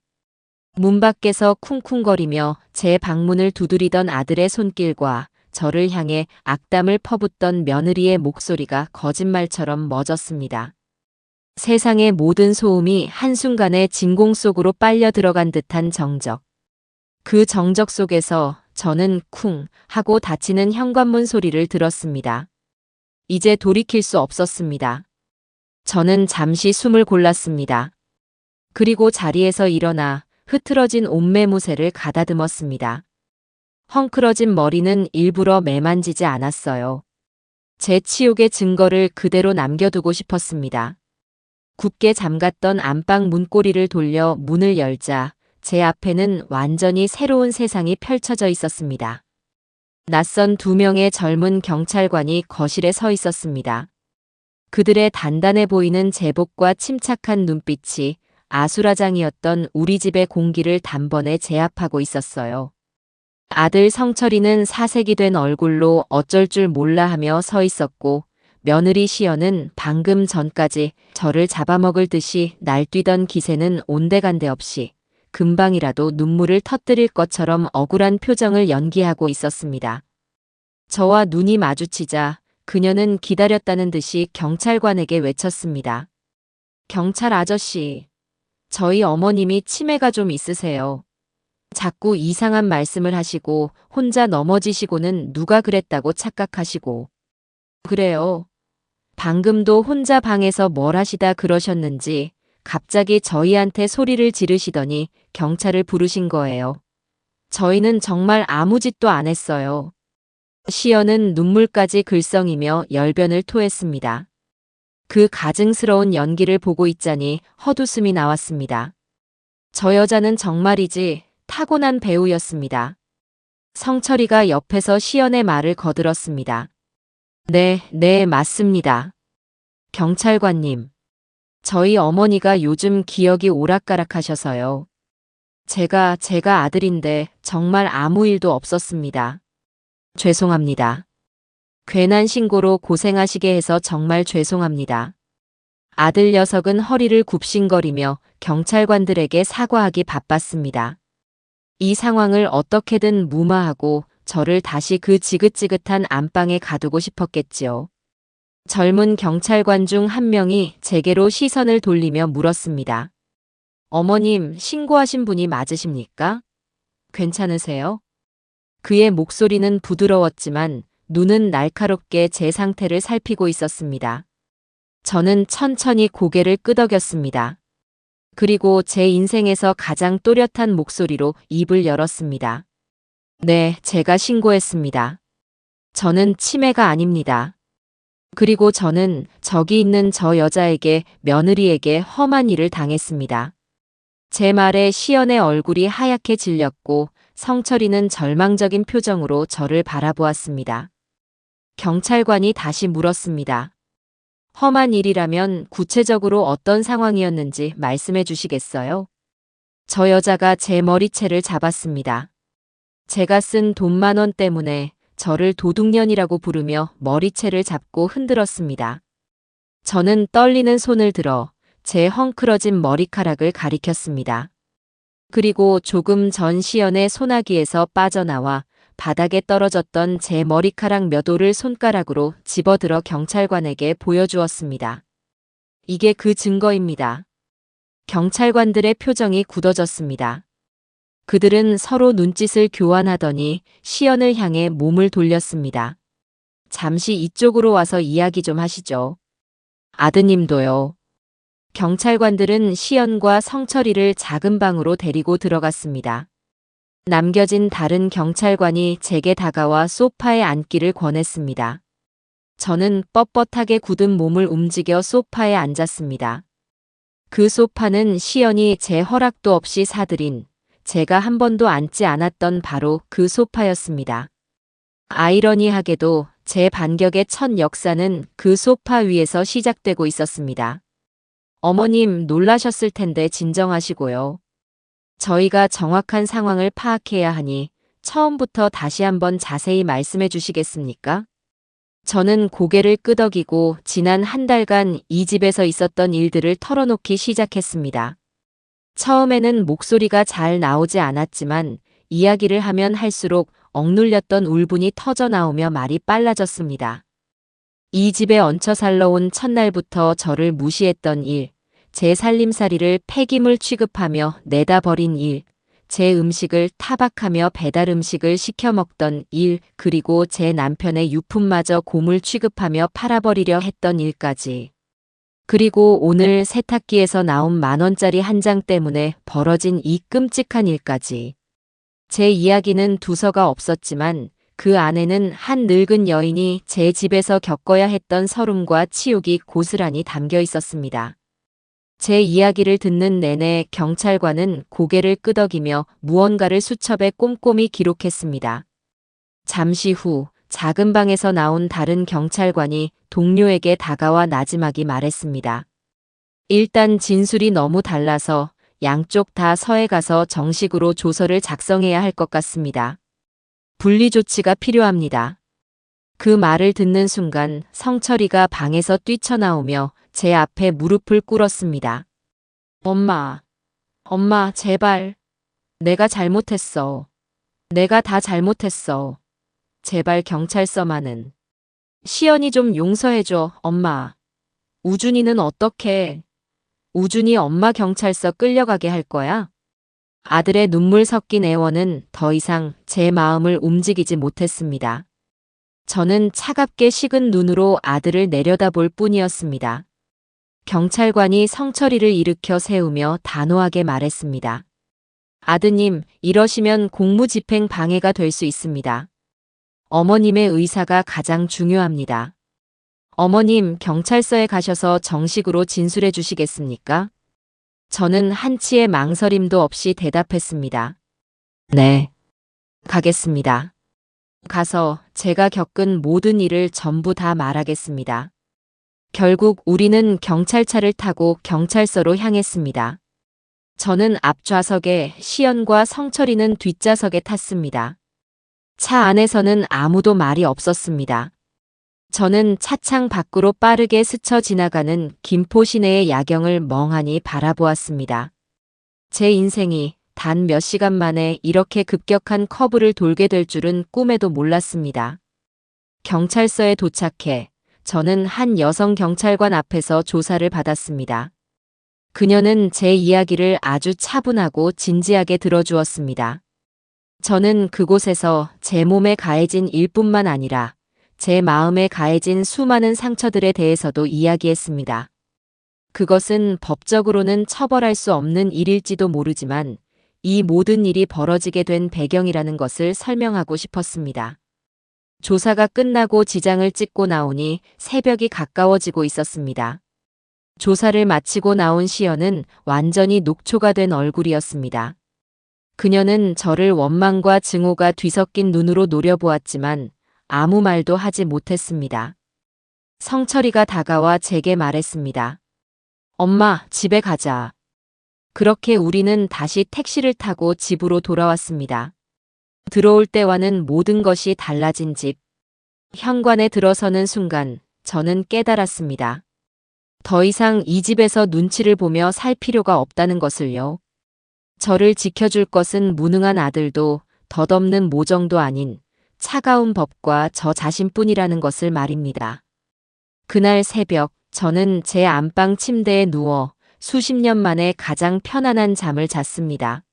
문 밖에서 쿵쿵거리며 제 방문을 두드리던 아들의 손길과 저를 향해 악담을 퍼붓던 며느리의 목소리가 거짓말처럼 멎었습니다. 세상의 모든 소음이 한순간에 진공 속으로 빨려 들어간 듯한 정적. 그 정적 속에서 저는 쿵 하고 닫히는 현관문 소리를 들었습니다. 이제 돌이킬 수 없었습니다. 저는 잠시 숨을 골랐습니다. 그리고 자리에서 일어나 흐트러진 옷매무새를 가다듬었습니다. 헝클어진 머리는 일부러 매만지지 않았어요. 제 치욕의 증거를 그대로 남겨두고 싶었습니다. 굳게 잠갔던 안방 문고리를 돌려 문을 열자 제 앞에는 완전히 새로운 세상이 펼쳐져 있었습니다. 낯선 두 명의 젊은 경찰관이 거실에 서 있었습니다. 그들의 단단해 보이는 제복과 침착한 눈빛이 아수라장이었던 우리 집의 공기를 단번에 제압하고 있었어요. 아들 성철이는 사색이 된 얼굴로 어쩔 줄 몰라 하며 서 있었고 며느리 시연은 방금 전까지 저를 잡아먹을 듯이 날뛰던 기세는 온데간데 없이 금방이라도 눈물을 터뜨릴 것처럼 억울한 표정을 연기하고 있었습니다. 저와 눈이 마주치자 그녀는 기다렸다는 듯이 경찰관에게 외쳤습니다. 경찰 아저씨, 저희 어머님이 치매가 좀 있으세요. 자꾸 이상한 말씀을 하시고 혼자 넘어지시고는 누가 그랬다고 착각하시고. 그래요. 방금도 혼자 방에서 뭘 하시다 그러셨는지 갑자기 저희한테 소리를 지르시더니 경찰을 부르신 거예요. 저희는 정말 아무 짓도 안 했어요. 시연은 눈물까지 글썽이며 열변을 토했습니다. 그 가증스러운 연기를 보고 있자니 헛웃음이 나왔습니다. 저 여자는 정말이지 타고난 배우였습니다. 성철이가 옆에서 시연의 말을 거들었습니다. 네, 맞습니다. 경찰관님. 저희 어머니가 요즘 기억이 오락가락하셔서요. 제가 아들인데 정말 아무 일도 없었습니다. 죄송합니다. 괜한 신고로 고생하시게 해서 정말 죄송합니다. 아들 녀석은 허리를 굽신거리며 경찰관들에게 사과하기 바빴습니다. 이 상황을 어떻게든 무마하고 저를 다시 그 지긋지긋한 안방에 가두고 싶었겠지요. 젊은 경찰관 중 한 명이 제게로 시선을 돌리며 물었습니다. 어머님, 신고하신 분이 맞으십니까? 괜찮으세요? 그의 목소리는 부드러웠지만 눈은 날카롭게 제 상태를 살피고 있었습니다. 저는 천천히 고개를 끄덕였습니다. 그리고 제 인생에서 가장 또렷한 목소리로 입을 열었습니다. 네, 제가 신고했습니다. 저는 치매가 아닙니다. 그리고 저는 저기 있는 저 여자에게 며느리에게 험한 일을 당했습니다. 제 말에 시연의 얼굴이 하얗게 질렸고 성철이는 절망적인 표정으로 저를 바라보았습니다. 경찰관이 다시 물었습니다. 험한 일이라면 구체적으로 어떤 상황이었는지 말씀해 주시겠어요? 저 여자가 제 머리채를 잡았습니다. 제가 쓴 돈 10,000원 때문에 저를 도둑년이라고 부르며 머리채를 잡고 흔들었습니다. 저는 떨리는 손을 들어 제 헝클어진 머리카락을 가리켰습니다. 그리고 조금 전 시연의 소나기에서 빠져나와 바닥에 떨어졌던 제 머리카락 몇 올을 손가락으로 집어들어 경찰관에게 보여주었습니다. 이게 그 증거입니다. 경찰관들의 표정이 굳어졌습니다. 그들은 서로 눈짓을 교환하더니 시연을 향해 몸을 돌렸습니다. 잠시 이쪽으로 와서 이야기 좀 하시죠. 아드님도요. 경찰관들은 시연과 성철이를 작은 방으로 데리고 들어갔습니다. 남겨진 다른 경찰관이 제게 다가와 소파에 앉기를 권했습니다. 저는 뻣뻣하게 굳은 몸을 움직여 소파에 앉았습니다. 그 소파는 시연이 제 허락도 없이 사들인, 제가 한 번도 앉지 않았던 바로 그 소파였습니다. 아이러니하게도 제 반격의 첫 역사는 그 소파 위에서 시작되고 있었습니다. 어머님 놀라셨을 텐데 진정하시고요. 저희가 정확한 상황을 파악해야 하니 처음부터 다시 한번 자세히 말씀해 주시겠습니까? 저는 고개를 끄덕이고 지난 한 달간 이 집에서 있었던 일들을 털어놓기 시작했습니다. 처음에는 목소리가 잘 나오지 않았지만 이야기를 하면 할수록 억눌렸던 울분이 터져 나오며 말이 빨라졌습니다. 이 집에 얹혀 살러 온 첫날부터 저를 무시했던 일, 제 살림살이를 폐기물 취급하며 내다 버린 일, 제 음식을 타박하며 배달 음식을 시켜 먹던 일, 그리고 제 남편의 유품마저 고물 취급하며 팔아버리려 했던 일까지. 그리고 오늘 세탁기에서 나온 10,000원짜리 한 장 때문에 벌어진 이 끔찍한 일까지. 제 이야기는 두서가 없었지만 그 안에는 한 늙은 여인이 제 집에서 겪어야 했던 서름과 치욕이 고스란히 담겨 있었습니다. 제 이야기를 듣는 내내 경찰관은 고개를 끄덕이며 무언가를 수첩에 꼼꼼히 기록했습니다. 잠시 후 작은 방에서 나온 다른 경찰관이 동료에게 다가와 나지막이 말했습니다. 일단 진술이 너무 달라서 양쪽 다 서에 가서 정식으로 조서를 작성해야 할 것 같습니다. 분리 조치가 필요합니다. 그 말을 듣는 순간 성철이가 방에서 뛰쳐나오며 제 앞에 무릎을 꿇었습니다. 엄마, 엄마, 제발. 내가 잘못했어. 내가 다 잘못했어. 제발 경찰서만은. 시연이 좀 용서해줘, 엄마. 우준이는 어떡해? 우준이 엄마 경찰서 끌려가게 할 거야? 아들의 눈물 섞인 애원은 더 이상 제 마음을 움직이지 못했습니다. 저는 차갑게 식은 눈으로 아들을 내려다볼 뿐이었습니다. 경찰관이 성철이를 일으켜 세우며 단호하게 말했습니다. 아드님, 이러시면 공무집행 방해가 될 수 있습니다. 어머님의 의사가 가장 중요합니다. 어머님, 경찰서에 가셔서 정식으로 진술해 주시겠습니까? 저는 한치의 망설임도 없이 대답했습니다. 네, 가겠습니다. 가서 제가 겪은 모든 일을 전부 다 말하겠습니다. 결국 우리는 경찰차를 타고 경찰서로 향했습니다. 저는 앞좌석에 시연과 성철이는 뒷좌석에 탔습니다. 차 안에서는 아무도 말이 없었습니다. 저는 차창 밖으로 빠르게 스쳐 지나가는 김포 시내의 야경을 멍하니 바라보았습니다. 제 인생이 단 몇 시간 만에 이렇게 급격한 커브를 돌게 될 줄은 꿈에도 몰랐습니다. 경찰서에 도착해 저는 한 여성 경찰관 앞에서 조사를 받았습니다. 그녀는 제 이야기를 아주 차분하고 진지하게 들어주었습니다. 저는 그곳에서 제 몸에 가해진 일뿐만 아니라 제 마음에 가해진 수많은 상처들에 대해서도 이야기했습니다. 그것은 법적으로는 처벌할 수 없는 일일지도 모르지만 이 모든 일이 벌어지게 된 배경이라는 것을 설명하고 싶었습니다. 조사가 끝나고 지장을 찍고 나오니 새벽이 가까워지고 있었습니다. 조사를 마치고 나온 시연은 완전히 녹초가 된 얼굴이었습니다. 그녀는 저를 원망과 증오가 뒤섞인 눈으로 노려보았지만 아무 말도 하지 못했습니다. 성철이가 다가와 제게 말했습니다. 엄마, 집에 가자. 그렇게 우리는 다시 택시를 타고 집으로 돌아왔습니다. 들어올 때와는 모든 것이 달라진 집. 현관에 들어서는 순간 저는 깨달았습니다. 더 이상 이 집에서 눈치를 보며 살 필요가 없다는 것을요. 저를 지켜줄 것은 무능한 아들도 덧없는 모정도 아닌 차가운 법과 저 자신뿐이라는 것을 말입니다. 그날 새벽 저는 제 안방 침대에 누워 수십 년 만에 가장 편안한 잠을 잤습니다.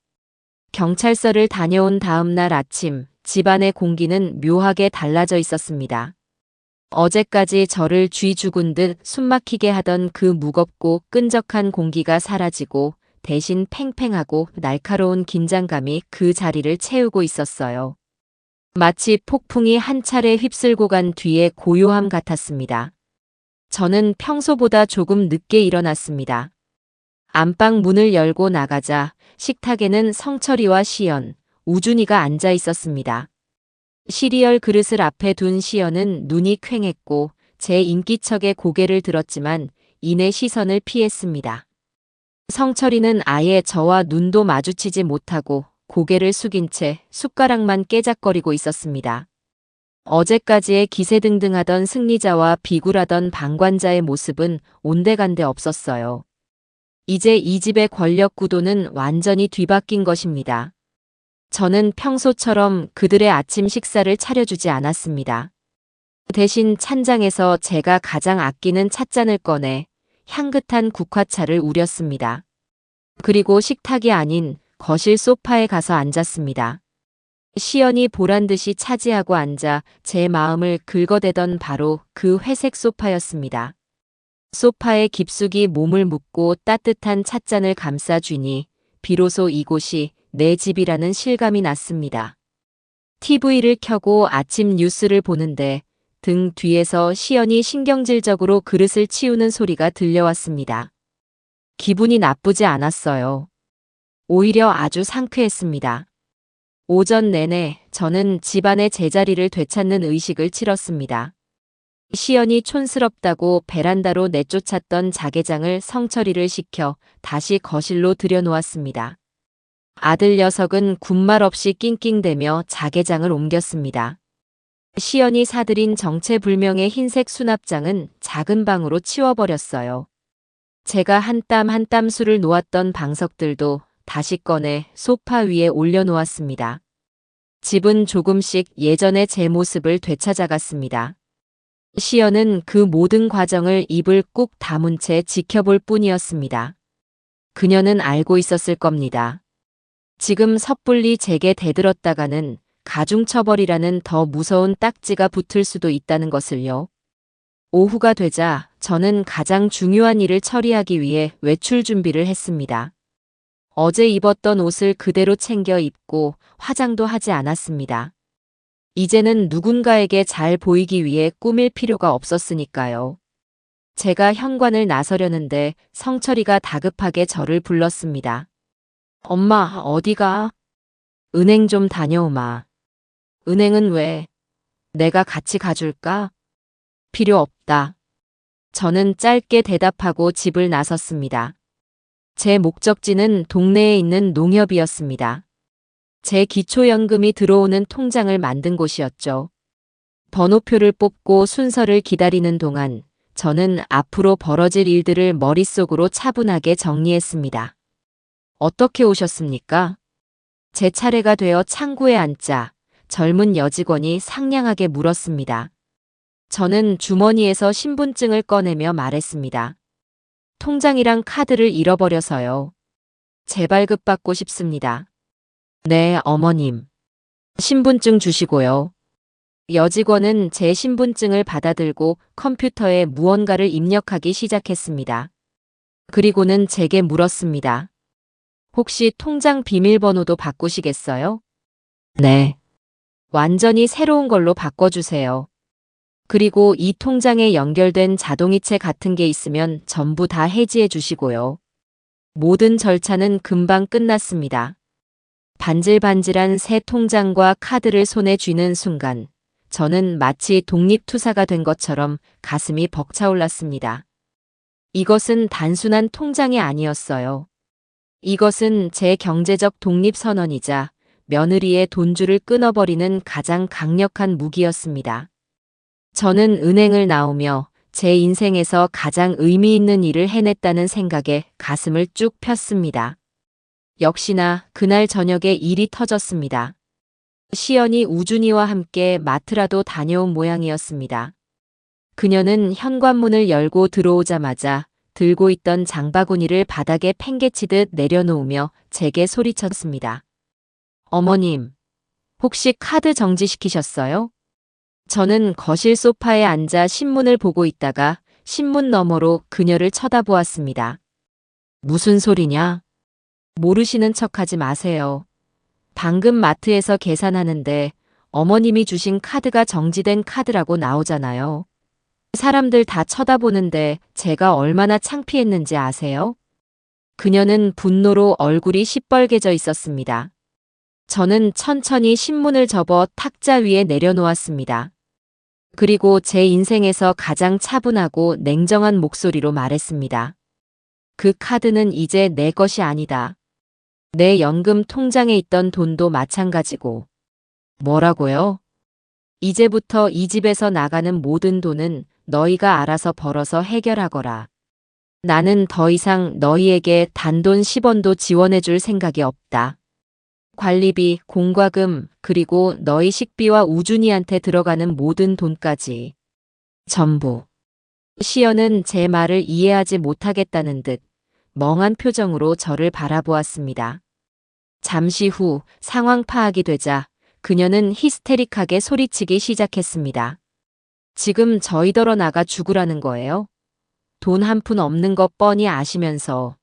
경찰서를 다녀온 다음 날 아침 집안의 공기는 묘하게 달라져 있었습니다. 어제까지 저를 쥐 죽은 듯 숨막히게 하던 그 무겁고 끈적한 공기가 사라지고 대신 팽팽하고 날카로운 긴장감이 그 자리를 채우고 있었어요. 마치 폭풍이 한 차례 휩쓸고 간 뒤의 고요함 같았습니다. 저는 평소보다 조금 늦게 일어났습니다. 안방 문을 열고 나가자 식탁에는 성철이와 시연, 우준이가 앉아 있었습니다. 시리얼 그릇을 앞에 둔 시연은 눈이 퀭했고 제 인기척에 고개를 들었지만 이내 시선을 피했습니다. 성철이는 아예 저와 눈도 마주치지 못하고 고개를 숙인 채 숟가락만 깨작거리고 있었습니다. 어제까지의 기세등등하던 승리자와 비굴하던 방관자의 모습은 온데간데 없었어요. 이제 이 집의 권력 구도는 완전히 뒤바뀐 것입니다. 저는 평소처럼 그들의 아침 식사를 차려주지 않았습니다. 대신 찬장에서 제가 가장 아끼는 찻잔을 꺼내 향긋한 국화차를 우렸습니다. 그리고 식탁이 아닌 거실 소파에 가서 앉았습니다. 시연이 보란듯이 차지하고 앉아 제 마음을 긁어대던 바로 그 회색 소파였습니다. 소파에 깊숙이 몸을 묻고 따뜻한 찻잔을 감싸주니 비로소 이곳이 내 집이라는 실감이 났습니다. TV를 켜고 아침 뉴스를 보는데 등 뒤에서 시연이 신경질적으로 그릇을 치우는 소리가 들려왔습니다. 기분이 나쁘지 않았어요. 오히려 아주 상쾌했습니다. 오전 내내 저는 집안의 제자리를 되찾는 의식을 치렀습니다. 시연이 촌스럽다고 베란다로 내쫓았던 자개장을 성철이를 시켜 다시 거실로 들여놓았습니다. 아들 녀석은 군말 없이 낑낑대며 자개장을 옮겼습니다. 시연이 사들인 정체불명의 흰색 수납장은 작은 방으로 치워버렸어요. 제가 한 땀 한 땀 술을 놓았던 방석들도 다시 꺼내 소파 위에 올려놓았습니다. 집은 조금씩 예전의 제 모습을 되찾아갔습니다. 시연은 그 모든 과정을 입을 꾹 다문 채 지켜볼 뿐이었습니다. 그녀는 알고 있었을 겁니다. 지금 섣불리 제게 대들었다가는 가중처벌이라는 더 무서운 딱지가 붙을 수도 있다는 것을요. 오후가 되자 저는 가장 중요한 일을 처리하기 위해 외출 준비를 했습니다. 어제 입었던 옷을 그대로 챙겨 입고 화장도 하지 않았습니다. 이제는 누군가에게 잘 보이기 위해 꾸밀 필요가 없었으니까요. 제가 현관을 나서려는데 성철이가 다급하게 저를 불렀습니다. 엄마, 어디가? 은행 좀 다녀오마. 은행은 왜? 내가 같이 가줄까? 필요 없다. 저는 짧게 대답하고 집을 나섰습니다. 제 목적지는 동네에 있는 농협이었습니다. 제 기초연금이 들어오는 통장을 만든 곳이었죠. 번호표를 뽑고 순서를 기다리는 동안 저는 앞으로 벌어질 일들을 머릿속으로 차분하게 정리했습니다. 어떻게 오셨습니까? 제 차례가 되어 창구에 앉자 젊은 여직원이 상냥하게 물었습니다. 저는 주머니에서 신분증을 꺼내며 말했습니다. 통장이랑 카드를 잃어버려서요. 재발급받고 싶습니다. 네, 어머님. 신분증 주시고요. 여직원은 제 신분증을 받아들고 컴퓨터에 무언가를 입력하기 시작했습니다. 그리고는 제게 물었습니다. 혹시 통장 비밀번호도 바꾸시겠어요? 네. 완전히 새로운 걸로 바꿔주세요. 그리고 이 통장에 연결된 자동이체 같은 게 있으면 전부 다 해지해 주시고요. 모든 절차는 금방 끝났습니다. 반질반질한 새 통장과 카드를 손에 쥐는 순간 저는 마치 독립투사가 된 것처럼 가슴이 벅차올랐습니다. 이것은 단순한 통장이 아니었어요. 이것은 제 경제적 독립선언이자 며느리의 돈줄을 끊어버리는 가장 강력한 무기였습니다. 저는 은행을 나오며 제 인생에서 가장 의미 있는 일을 해냈다는 생각에 가슴을 쭉 폈습니다. 역시나 그날 저녁에 일이 터졌습니다. 시연이 우준이와 함께 마트라도 다녀온 모양이었습니다. 그녀는 현관문을 열고 들어오자마자 들고 있던 장바구니를 바닥에 팽개치듯 내려놓으며 제게 소리쳤습니다. 어머님, 혹시 카드 정지시키셨어요? 저는 거실 소파에 앉아 신문을 보고 있다가 신문 너머로 그녀를 쳐다보았습니다. 무슨 소리냐? 모르시는 척하지 마세요. 방금 마트에서 계산하는데 어머님이 주신 카드가 정지된 카드라고 나오잖아요. 사람들 다 쳐다보는데 제가 얼마나 창피했는지 아세요? 그녀는 분노로 얼굴이 시뻘개져 있었습니다. 저는 천천히 신문을 접어 탁자 위에 내려놓았습니다. 그리고 제 인생에서 가장 차분하고 냉정한 목소리로 말했습니다. 그 카드는 이제 내 것이 아니다. 내 연금 통장에 있던 돈도 마찬가지고. 뭐라고요? 이제부터 이 집에서 나가는 모든 돈은 너희가 알아서 벌어서 해결하거라. 나는 더 이상 너희에게 단돈 10원도 지원해 줄 생각이 없다. 관리비, 공과금, 그리고 너희 식비와 우준이한테 들어가는 모든 돈까지. 전부. 시연은 제 말을 이해하지 못하겠다는 듯 멍한 표정으로 저를 바라보았습니다. 잠시 후 상황 파악이 되자 그녀는 히스테릭하게 소리치기 시작했습니다. 지금 저희더러 나가 죽으라는 거예요? 돈 한 푼 없는 거 뻔히 아시면서.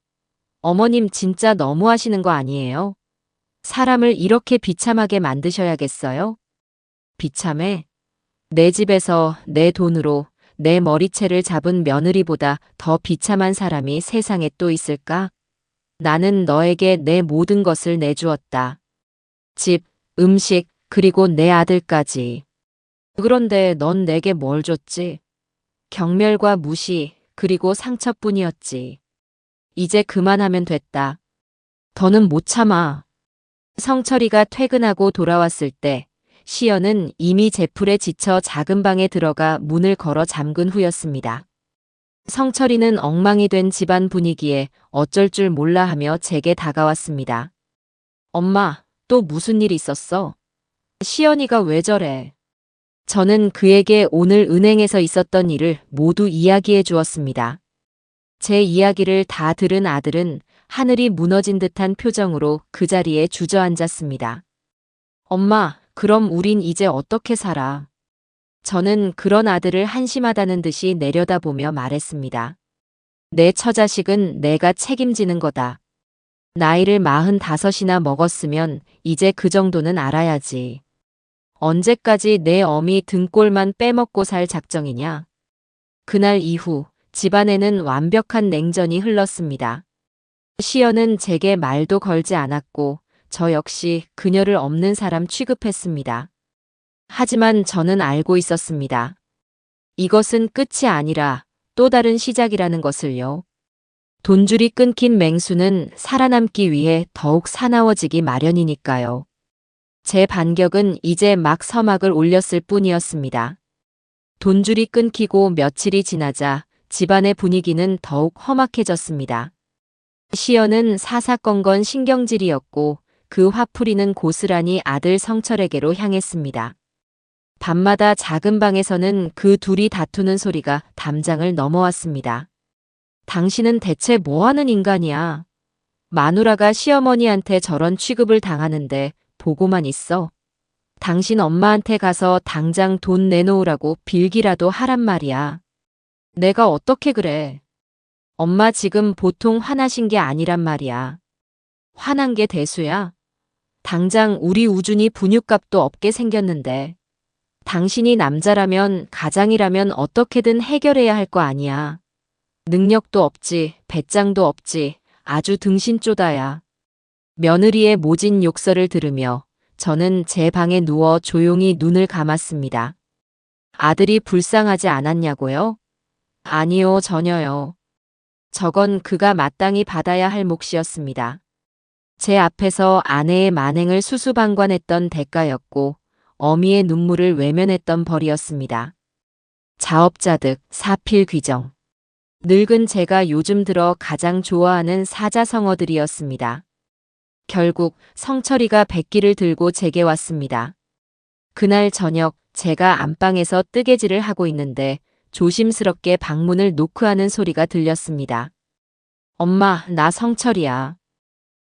어머님 진짜 너무하시는 거 아니에요? 사람을 이렇게 비참하게 만드셔야겠어요? 비참해? 내 집에서 내 돈으로 내 머리채를 잡은 며느리보다 더 비참한 사람이 세상에 또 있을까? 나는 너에게 내 모든 것을 내주었다. 집, 음식, 그리고 내 아들까지. 그런데 넌 내게 뭘 줬지? 경멸과 무시, 그리고 상처뿐이었지. 이제 그만하면 됐다. 더는 못 참아. 성철이가 퇴근하고 돌아왔을 때 시연은 이미 제풀에 지쳐 작은 방에 들어가 문을 걸어 잠근 후였습니다. 성철이는 엉망이 된 집안 분위기에 어쩔 줄 몰라 하며 제게 다가왔습니다. 엄마, 또 무슨 일 있었어? 시연이가 왜 저래? 저는 그에게 오늘 은행에서 있었던 일을 모두 이야기해 주었습니다. 제 이야기를 다 들은 아들은 하늘이 무너진 듯한 표정으로 그 자리에 주저앉았습니다. 엄마, 그럼 우린 이제 어떻게 살아? 저는 그런 아들을 한심하다는 듯이 내려다보며 말했습니다. 내 처자식은 내가 책임지는 거다. 나이를 45이나 먹었으면 이제 그 정도는 알아야지. 언제까지 내 어미 등골만 빼먹고 살 작정이냐? 그날 이후 집안에는 완벽한 냉전이 흘렀습니다. 시연은 제게 말도 걸지 않았고 저 역시 그녀를 없는 사람 취급했습니다. 하지만 저는 알고 있었습니다. 이것은 끝이 아니라 또 다른 시작이라는 것을요. 돈줄이 끊긴 맹수는 살아남기 위해 더욱 사나워지기 마련이니까요. 제 반격은 이제 막 서막을 올렸을 뿐이었습니다. 돈줄이 끊기고 며칠이 지나자 집안의 분위기는 더욱 험악해졌습니다. 시연은 사사건건 신경질이었고 그 화풀이는 고스란히 아들 성철에게로 향했습니다. 밤마다 작은 방에서는 그 둘이 다투는 소리가 담장을 넘어왔습니다. 당신은 대체 뭐하는 인간이야? 마누라가 시어머니한테 저런 취급을 당하는데 보고만 있어. 당신 엄마한테 가서 당장 돈 내놓으라고 빌기라도 하란 말이야. 내가 어떻게 그래? 엄마 지금 보통 화나신 게 아니란 말이야. 화난 게 대수야? 당장 우리 우준이 분유값도 없게 생겼는데. 당신이 남자라면 가장이라면 어떻게든 해결해야 할 거 아니야. 능력도 없지, 배짱도 없지, 아주 등신쪼다야. 며느리의 모진 욕설을 들으며 저는 제 방에 누워 조용히 눈을 감았습니다. 아들이 불쌍하지 않았냐고요? 아니요, 전혀요. 저건 그가 마땅히 받아야 할 몫이었습니다. 제 앞에서 아내의 만행을 수수방관했던 대가였고 어미의 눈물을 외면했던 벌이었습니다. 자업자득, 사필귀정. 늙은 제가 요즘 들어 가장 좋아하는 사자성어들이었습니다. 결국 성철이가 백기를 들고 제게 왔습니다. 그날 저녁 제가 안방에서 뜨개질을 하고 있는데 조심스럽게 방문을 노크하는 소리가 들렸습니다. 엄마, 나 성철이야.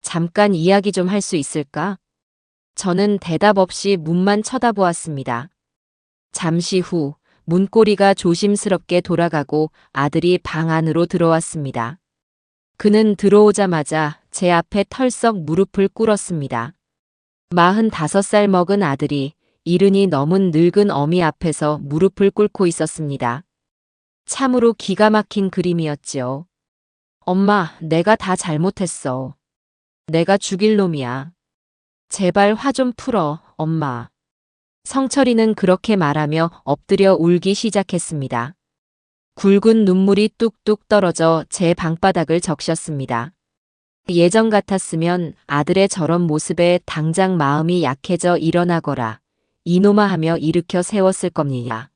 잠깐 이야기 좀 할 수 있을까? 저는 대답 없이 문만 쳐다보았습니다. 잠시 후 문고리가 조심스럽게 돌아가고 아들이 방 안으로 들어왔습니다. 그는 들어오자마자 제 앞에 털썩 무릎을 꿇었습니다. 45살 먹은 아들이 이른이 넘은 늙은 어미 앞에서 무릎을 꿇고 있었습니다. 참으로 기가 막힌 그림이었지요. 엄마, 내가 다 잘못했어. 내가 죽일 놈이야. 제발 화 좀 풀어, 엄마. 성철이는 그렇게 말하며 엎드려 울기 시작했습니다. 굵은 눈물이 뚝뚝 떨어져 제 방바닥을 적셨습니다. 예전 같았으면 아들의 저런 모습에 당장 마음이 약해져 일어나거라 이놈아 하며 일으켜 세웠을 겁니다.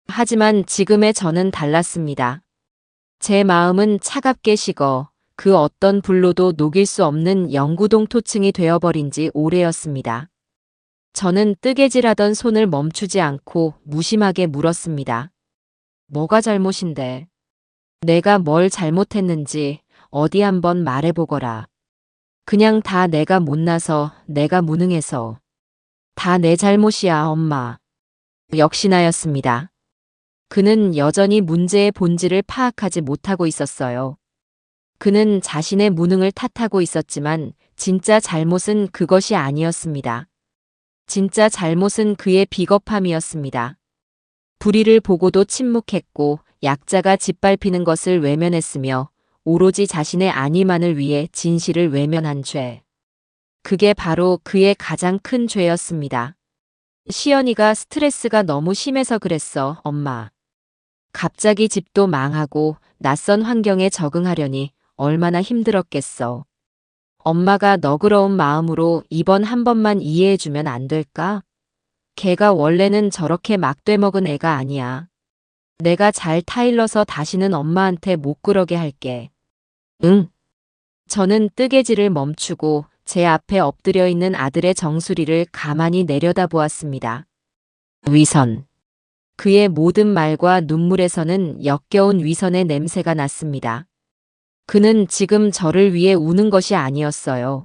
하지만 지금의 저는 달랐습니다. 제 마음은 차갑게 식어 그 어떤 불로도 녹일 수 없는 영구동토층이 되어버린 지 오래였습니다. 저는 뜨개질하던 손을 멈추지 않고 무심하게 물었습니다. 뭐가 잘못인데? 내가 뭘 잘못했는지 어디 한번 말해보거라. 그냥 다 내가 못나서, 내가 무능해서. 다 내 잘못이야, 엄마. 역시나였습니다. 그는 여전히 문제의 본질을 파악하지 못하고 있었어요. 그는 자신의 무능을 탓하고 있었지만 진짜 잘못은 그것이 아니었습니다. 진짜 잘못은 그의 비겁함이었습니다. 불의를 보고도 침묵했고 약자가 짓밟히는 것을 외면했으며 오로지 자신의 안위만을 위해 진실을 외면한 죄. 그게 바로 그의 가장 큰 죄였습니다. 시연이가 스트레스가 너무 심해서 그랬어, 엄마. 갑자기 집도 망하고 낯선 환경에 적응하려니 얼마나 힘들었겠어. 엄마가 너그러운 마음으로 이번 한 번만 이해해주면 안 될까? 걔가 원래는 저렇게 막되먹은 애가 아니야. 내가 잘 타일러서 다시는 엄마한테 못 그러게 할게. 응. 저는 뜨개질을 멈추고 제 앞에 엎드려 있는 아들의 정수리를 가만히 내려다보았습니다. 위선. 그의 모든 말과 눈물에서는 역겨운 위선의 냄새가 났습니다. 그는 지금 저를 위해 우는 것이 아니었어요.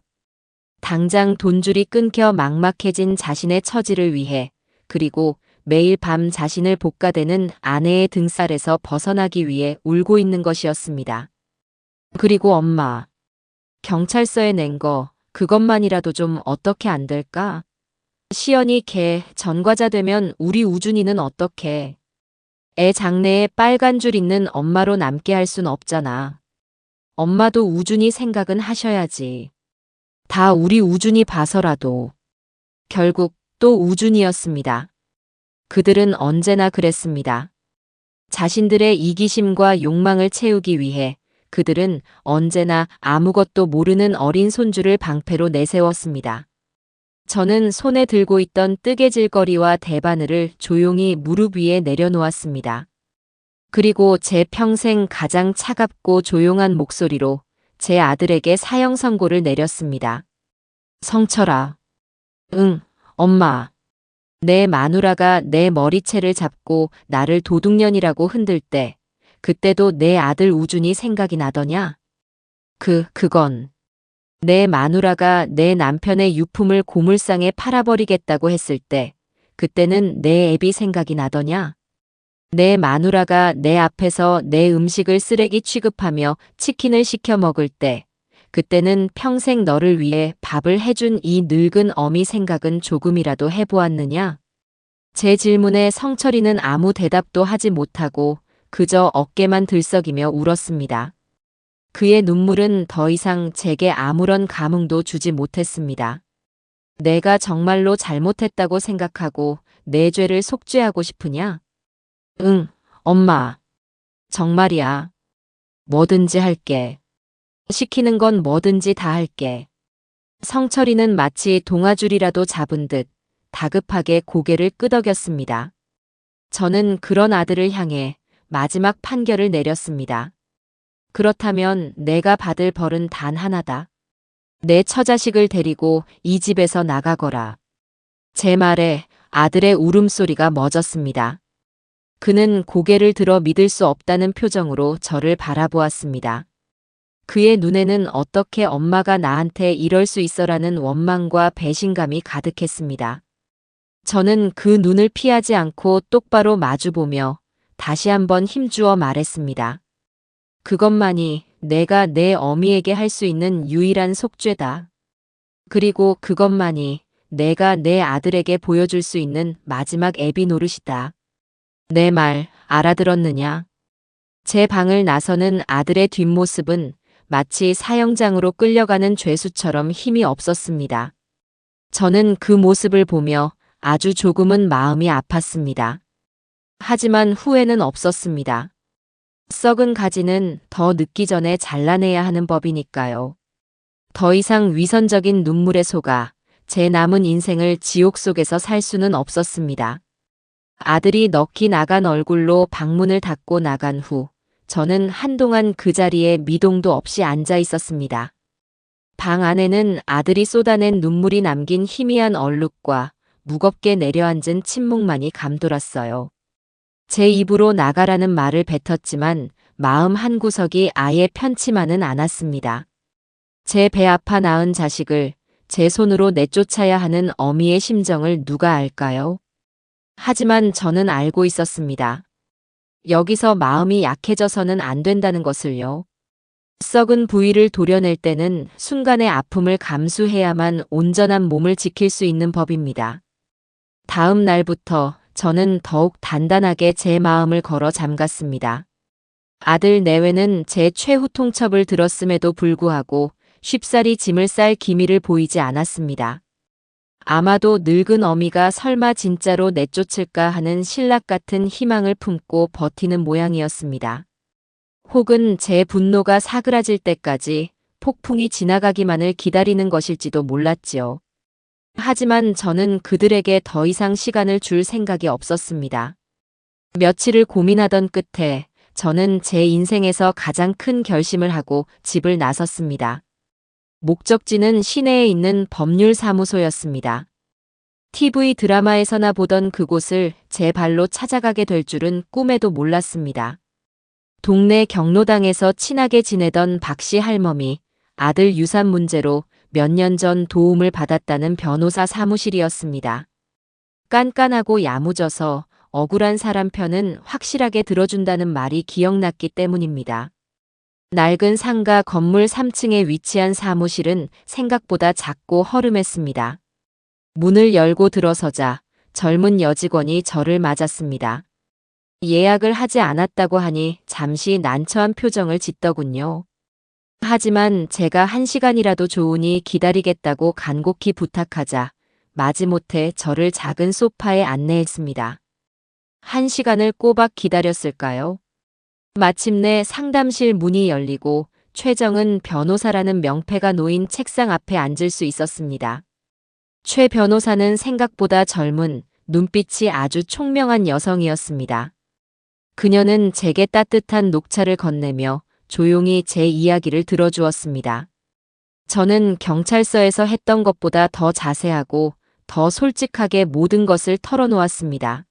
당장 돈줄이 끊겨 막막해진 자신의 처지를 위해, 그리고 매일 밤 자신을 볶아대는 아내의 등살에서 벗어나기 위해 울고 있는 것이었습니다. 그리고 엄마, 경찰서에 낸 거 그것만이라도 좀 어떻게 안 될까? 시연이 걔 전과자 되면 우리 우준이는 어떡해? 애 장래에 빨간 줄 있는 엄마로 남게 할 순 없잖아. 엄마도 우준이 생각은 하셔야지. 다 우리 우준이 봐서라도. 결국 또 우준이었습니다. 그들은 언제나 그랬습니다. 자신들의 이기심과 욕망을 채우기 위해 그들은 언제나 아무것도 모르는 어린 손주를 방패로 내세웠습니다. 저는 손에 들고 있던 뜨개질거리와 대바늘을 조용히 무릎 위에 내려놓았습니다. 그리고 제 평생 가장 차갑고 조용한 목소리로 제 아들에게 사형 선고를 내렸습니다. 성철아. 응, 엄마. 내 마누라가 내 머리채를 잡고 나를 도둑년이라고 흔들 때 그때도 내 아들 우준이 생각이 나더냐? 그건. 내 마누라가 내 남편의 유품을 고물상에 팔아버리겠다고 했을 때 그때는 내 애비 생각이 나더냐? 내 마누라가 내 앞에서 내 음식을 쓰레기 취급하며 치킨을 시켜 먹을 때 그때는 평생 너를 위해 밥을 해준 이 늙은 어미 생각은 조금이라도 해보았느냐? 제 질문에 성철이는 아무 대답도 하지 못하고 그저 어깨만 들썩이며 울었습니다. 그의 눈물은 더 이상 제게 아무런 감흥도 주지 못했습니다. 내가 정말로 잘못했다고 생각하고 내 죄를 속죄하고 싶으냐? 응, 엄마. 정말이야. 뭐든지 할게. 시키는 건 뭐든지 다 할게. 성철이는 마치 동아줄이라도 잡은 듯 다급하게 고개를 끄덕였습니다. 저는 그런 아들을 향해 마지막 판결을 내렸습니다. 그렇다면 내가 받을 벌은 단 하나다. 내 처자식을 데리고 이 집에서 나가거라. 제 말에 아들의 울음소리가 멎었습니다. 그는 고개를 들어 믿을 수 없다는 표정으로 저를 바라보았습니다. 그의 눈에는 어떻게 엄마가 나한테 이럴 수 있어라는 원망과 배신감이 가득했습니다. 저는 그 눈을 피하지 않고 똑바로 마주보며 다시 한번 힘주어 말했습니다. 그것만이 내가 내 어미에게 할 수 있는 유일한 속죄다. 그리고 그것만이 내가 내 아들에게 보여줄 수 있는 마지막 애비 노릇이다. 내 말 알아들었느냐? 제 방을 나서는 아들의 뒷모습은 마치 사형장으로 끌려가는 죄수처럼 힘이 없었습니다. 저는 그 모습을 보며 아주 조금은 마음이 아팠습니다. 하지만 후회는 없었습니다. 썩은 가지는 더 늦기 전에 잘라내야 하는 법이니까요. 더 이상 위선적인 눈물에 속아 제 남은 인생을 지옥 속에서 살 수는 없었습니다. 아들이 넋이 나간 얼굴로 방문을 닫고 나간 후 저는 한동안 그 자리에 미동도 없이 앉아 있었습니다. 방 안에는 아들이 쏟아낸 눈물이 남긴 희미한 얼룩과 무겁게 내려앉은 침묵만이 감돌았어요. 제 입으로 나가라는 말을 뱉었지만 마음 한구석이 아예 편치만은 않았습니다. 제 배 아파 낳은 자식을 제 손으로 내쫓아야 하는 어미의 심정을 누가 알까요? 하지만 저는 알고 있었습니다. 여기서 마음이 약해져서는 안 된다는 것을요. 썩은 부위를 도려낼 때는 순간의 아픔을 감수해야만 온전한 몸을 지킬 수 있는 법입니다. 다음 날부터 저는 더욱 단단하게 제 마음을 걸어 잠갔습니다. 아들 내외는 제 최후 통첩을 들었음에도 불구하고 쉽사리 짐을 쌀 기미를 보이지 않았습니다. 아마도 늙은 어미가 설마 진짜로 내쫓을까 하는 신락 같은 희망을 품고 버티는 모양이었습니다. 혹은 제 분노가 사그라질 때까지 폭풍이 지나가기만을 기다리는 것일지도 몰랐지요. 하지만 저는 그들에게 더 이상 시간을 줄 생각이 없었습니다. 며칠을 고민하던 끝에 저는 제 인생에서 가장 큰 결심을 하고 집을 나섰습니다. 목적지는 시내에 있는 법률사무소였습니다. TV 드라마에서나 보던 그곳을 제 발로 찾아가게 될 줄은 꿈에도 몰랐습니다. 동네 경로당에서 친하게 지내던 박씨 할멈이 아들 유산 문제로 몇 년 전 도움을 받았다는 변호사 사무실이었습니다. 깐깐하고 야무져서 억울한 사람 편은 확실하게 들어준다는 말이 기억났기 때문입니다. 낡은 상가 건물 3층에 위치한 사무실은 생각보다 작고 허름했습니다. 문을 열고 들어서자 젊은 여직원이 저를 맞았습니다. 예약을 하지 않았다고 하니 잠시 난처한 표정을 짓더군요. 하지만 제가 1시간이라도 좋으니 기다리겠다고 간곡히 부탁하자 마지못해 저를 작은 소파에 안내했습니다. 1시간을 꼬박 기다렸을까요? 마침내 상담실 문이 열리고 최정은 변호사라는 명패가 놓인 책상 앞에 앉을 수 있었습니다. 최 변호사는 생각보다 젊은, 눈빛이 아주 총명한 여성이었습니다. 그녀는 제게 따뜻한 녹차를 건네며 조용히 제 이야기를 들어주었습니다. 저는 경찰서에서 했던 것보다 더 자세하고 더 솔직하게 모든 것을 털어놓았습니다.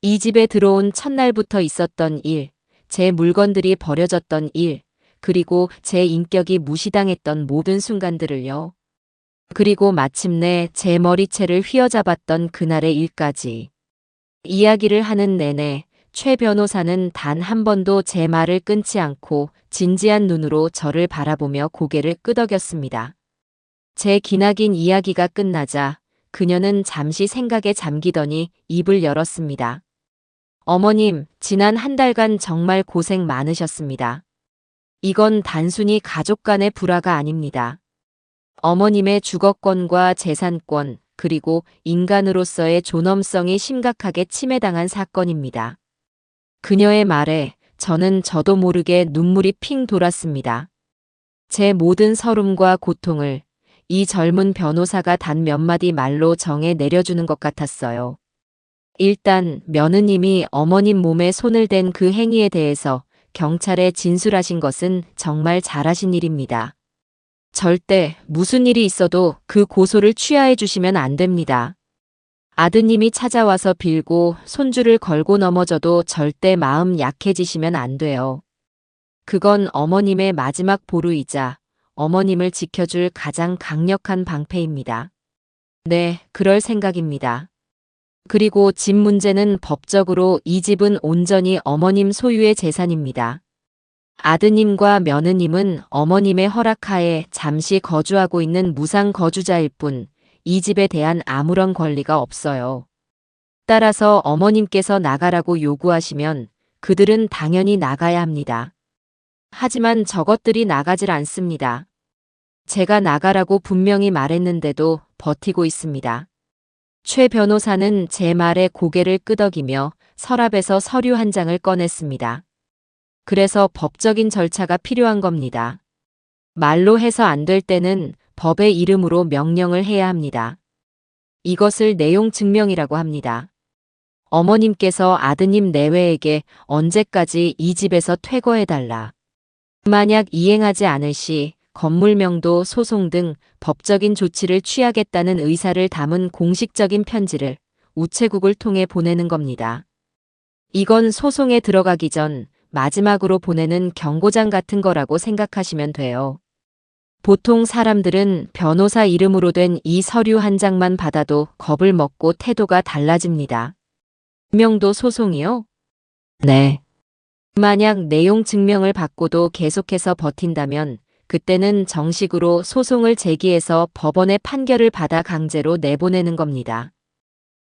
이 집에 들어온 첫날부터 있었던 일, 제 물건들이 버려졌던 일, 그리고 제 인격이 무시당했던 모든 순간들을요. 그리고 마침내 제 머리채를 휘어잡았던 그날의 일까지. 이야기를 하는 내내 최 변호사는 단 한 번도 제 말을 끊지 않고 진지한 눈으로 저를 바라보며 고개를 끄덕였습니다. 제 기나긴 이야기가 끝나자 그녀는 잠시 생각에 잠기더니 입을 열었습니다. 어머님, 지난 한 달간 정말 고생 많으셨습니다. 이건 단순히 가족 간의 불화가 아닙니다. 어머님의 주거권과 재산권, 그리고 인간으로서의 존엄성이 심각하게 침해당한 사건입니다. 그녀의 말에 저도 모르게 눈물이 핑 돌았습니다. 제 모든 서름과 고통을 이 젊은 변호사가 단 몇 마디 말로 정해 내려주는 것 같았어요. 일단 며느님이 어머님 몸에 손을 댄 그 행위에 대해서 경찰에 진술하신 것은 정말 잘하신 일입니다. 절대 무슨 일이 있어도 그 고소를 취하해 주시면 안 됩니다. 아드님이 찾아와서 빌고 손줄을 걸고 넘어져도 절대 마음 약해지시면 안 돼요. 그건 어머님의 마지막 보루이자 어머님을 지켜줄 가장 강력한 방패입니다. 네, 그럴 생각입니다. 그리고 집 문제는 법적으로 이 집은 온전히 어머님 소유의 재산입니다. 아드님과 며느님은 어머님의 허락하에 잠시 거주하고 있는 무상 거주자일 뿐, 이 집에 대한 아무런 권리가 없어요. 따라서 어머님께서 나가라고 요구하시면 그들은 당연히 나가야 합니다. 하지만 저것들이 나가질 않습니다. 제가 나가라고 분명히 말했는데도 버티고 있습니다. 최 변호사는 제 말에 고개를 끄덕이며 서랍에서 서류 한 장을 꺼냈습니다. 그래서 법적인 절차가 필요한 겁니다. 말로 해서 안 될 때는 법의 이름으로 명령을 해야 합니다. 이것을 내용 증명이라고 합니다. 어머님께서 아드님 내외에게 언제까지 이 집에서 퇴거해달라. 만약 이행하지 않을 시 건물명도 소송 등 법적인 조치를 취하겠다는 의사를 담은 공식적인 편지를 우체국을 통해 보내는 겁니다. 이건 소송에 들어가기 전 마지막으로 보내는 경고장 같은 거라고 생각하시면 돼요. 보통 사람들은 변호사 이름으로 된 이 서류 한 장만 받아도 겁을 먹고 태도가 달라집니다. 명도 소송이요? 네. 만약 내용 증명을 받고도 계속해서 버틴다면 그때는 정식으로 소송을 제기해서 법원의 판결을 받아 강제로 내보내는 겁니다.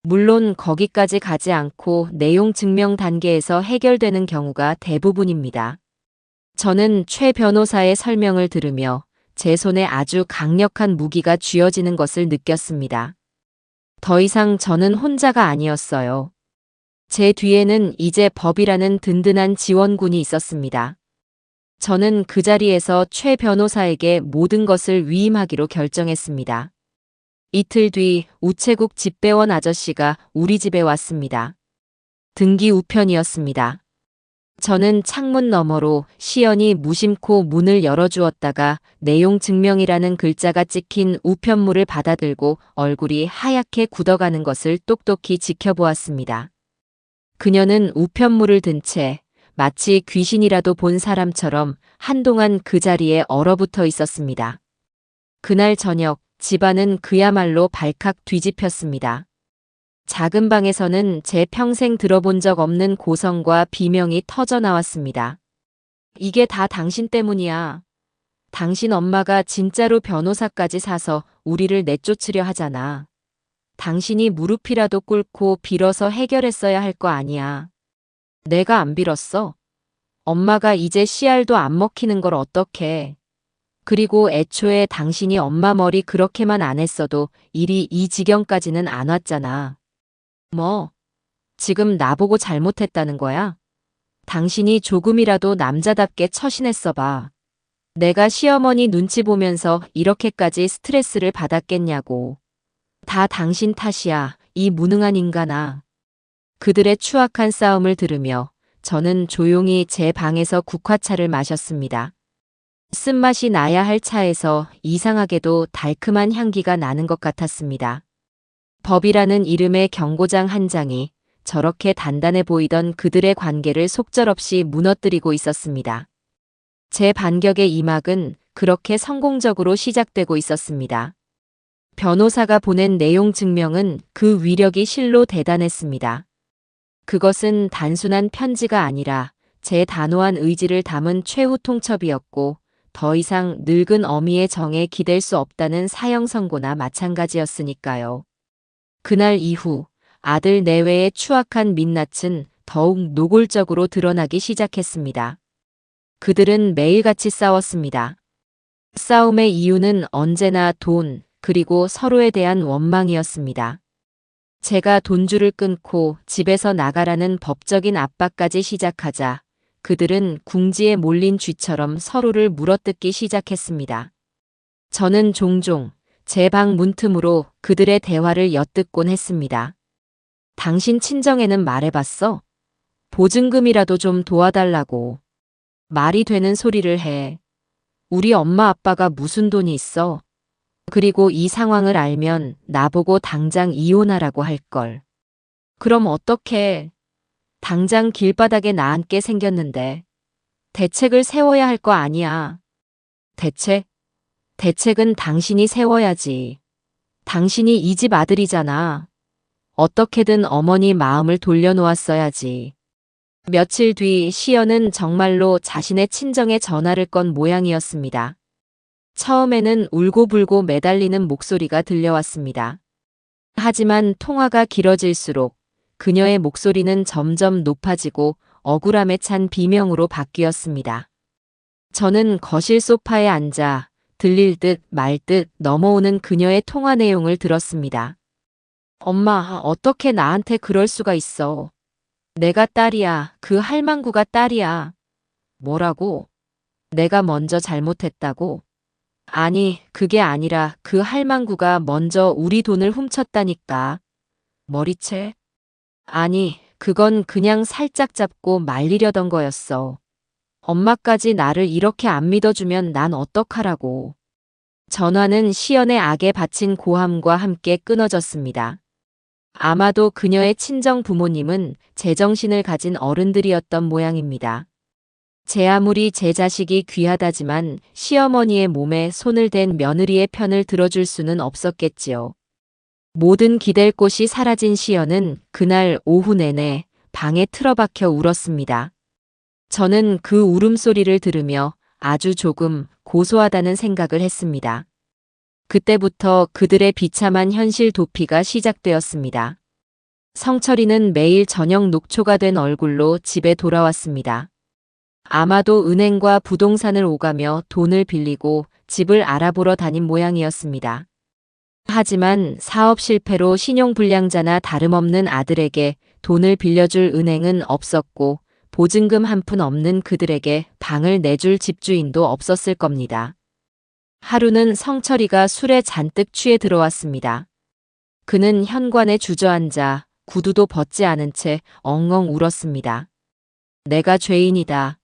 물론 거기까지 가지 않고 내용 증명 단계에서 해결되는 경우가 대부분입니다. 저는 최 변호사의 설명을 들으며 제 손에 아주 강력한 무기가 쥐어지는 것을 느꼈습니다. 더 이상 저는 혼자가 아니었어요. 제 뒤에는 이제 법이라는 든든한 지원군이 있었습니다. 저는 그 자리에서 최 변호사에게 모든 것을 위임하기로 결정했습니다. 이틀 뒤 우체국 집배원 아저씨가 우리 집에 왔습니다. 등기 우편이었습니다. 저는 창문 너머로 시연히 무심코 문을 열어주었다가 내용 증명이라는 글자가 찍힌 우편물을 받아들고 얼굴이 하얗게 굳어가는 것을 똑똑히 지켜보았습니다. 그녀는 우편물을 든 채 마치 귀신이라도 본 사람처럼 한동안 그 자리에 얼어붙어 있었습니다. 그날 저녁 집안은 그야말로 발칵 뒤집혔습니다. 작은 방에서는 제 평생 들어본 적 없는 고성과 비명이 터져 나왔습니다. 이게 다 당신 때문이야. 당신 엄마가 진짜로 변호사까지 사서 우리를 내쫓으려 하잖아. 당신이 무릎이라도 꿇고 빌어서 해결했어야 할 거 아니야. 내가 안 빌었어. 엄마가 이제 씨알도 안 먹히는 걸 어떡해. 그리고 애초에 당신이 엄마 머리 그렇게만 안 했어도 일이 이 지경까지는 안 왔잖아. 뭐, 지금 나보고 잘못했다는 거야? 당신이 조금이라도 남자답게 처신했어 봐. 내가 시어머니 눈치 보면서 이렇게까지 스트레스를 받았겠냐고. 다 당신 탓이야, 이 무능한 인간아. 그들의 추악한 싸움을 들으며 저는 조용히 제 방에서 국화차를 마셨습니다. 쓴맛이 나야 할 차에서 이상하게도 달큼한 향기가 나는 것 같았습니다. 법이라는 이름의 경고장 한 장이 저렇게 단단해 보이던 그들의 관계를 속절없이 무너뜨리고 있었습니다. 제 반격의 이막은 그렇게 성공적으로 시작되고 있었습니다. 변호사가 보낸 내용 증명은 그 위력이 실로 대단했습니다. 그것은 단순한 편지가 아니라 제 단호한 의지를 담은 최후 통첩이었고 더 이상 늙은 어미의 정에 기댈 수 없다는 사형 선고나 마찬가지였으니까요. 그날 이후 아들 내외의 추악한 민낯은 더욱 노골적으로 드러나기 시작했습니다. 그들은 매일같이 싸웠습니다. 싸움의 이유는 언제나 돈, 그리고 서로에 대한 원망이었습니다. 제가 돈줄을 끊고 집에서 나가라는 법적인 압박까지 시작하자 그들은 궁지에 몰린 쥐처럼 서로를 물어뜯기 시작했습니다. 저는 종종 제 방 문틈으로 그들의 대화를 엿듣곤 했습니다. 당신 친정에는 말해봤어? 보증금이라도 좀 도와달라고. 말이 되는 소리를 해. 우리 엄마 아빠가 무슨 돈이 있어? 그리고 이 상황을 알면 나보고 당장 이혼하라고 할걸. 그럼 어떡해. 당장 길바닥에 나앉게 생겼는데. 대책을 세워야 할 거 아니야. 대책? 대책은 당신이 세워야지. 당신이 이 집 아들이잖아. 어떻게든 어머니 마음을 돌려놓았어야지. 며칠 뒤 시연은 정말로 자신의 친정에 전화를 건 모양이었습니다. 처음에는 울고불고 매달리는 목소리가 들려왔습니다. 하지만 통화가 길어질수록 그녀의 목소리는 점점 높아지고 억울함에 찬 비명으로 바뀌었습니다. 저는 거실 소파에 앉아 들릴 듯 말 듯 넘어오는 그녀의 통화 내용을 들었습니다. 엄마, 어떻게 나한테 그럴 수가 있어. 내가 딸이야. 그 할망구가 딸이야. 뭐라고? 내가 먼저 잘못했다고? 아니, 그게 아니라 그 할망구가 먼저 우리 돈을 훔쳤다니까. 머리채? 아니, 그건 그냥 살짝 잡고 말리려던 거였어. 엄마까지 나를 이렇게 안 믿어주면 난 어떡하라고. 전화는 시연의 악에 바친 고함과 함께 끊어졌습니다. 아마도 그녀의 친정 부모님은 제정신을 가진 어른들이었던 모양입니다. 제 아무리 제 자식이 귀하다지만 시어머니의 몸에 손을 댄 며느리의 편을 들어줄 수는 없었겠지요. 모든 기댈 곳이 사라진 시연은 그날 오후 내내 방에 틀어박혀 울었습니다. 저는 그 울음소리를 들으며 아주 조금 고소하다는 생각을 했습니다. 그때부터 그들의 비참한 현실 도피가 시작되었습니다. 성철이는 매일 저녁 녹초가 된 얼굴로 집에 돌아왔습니다. 아마도 은행과 부동산을 오가며 돈을 빌리고 집을 알아보러 다닌 모양이었습니다. 하지만 사업 실패로 신용불량자나 다름없는 아들에게 돈을 빌려줄 은행은 없었고 보증금 한 푼 없는 그들에게 방을 내줄 집주인도 없었을 겁니다. 하루는 성철이가 술에 잔뜩 취해 들어왔습니다. 그는 현관에 주저앉아 구두도 벗지 않은 채 엉엉 울었습니다. 내가 죄인이다.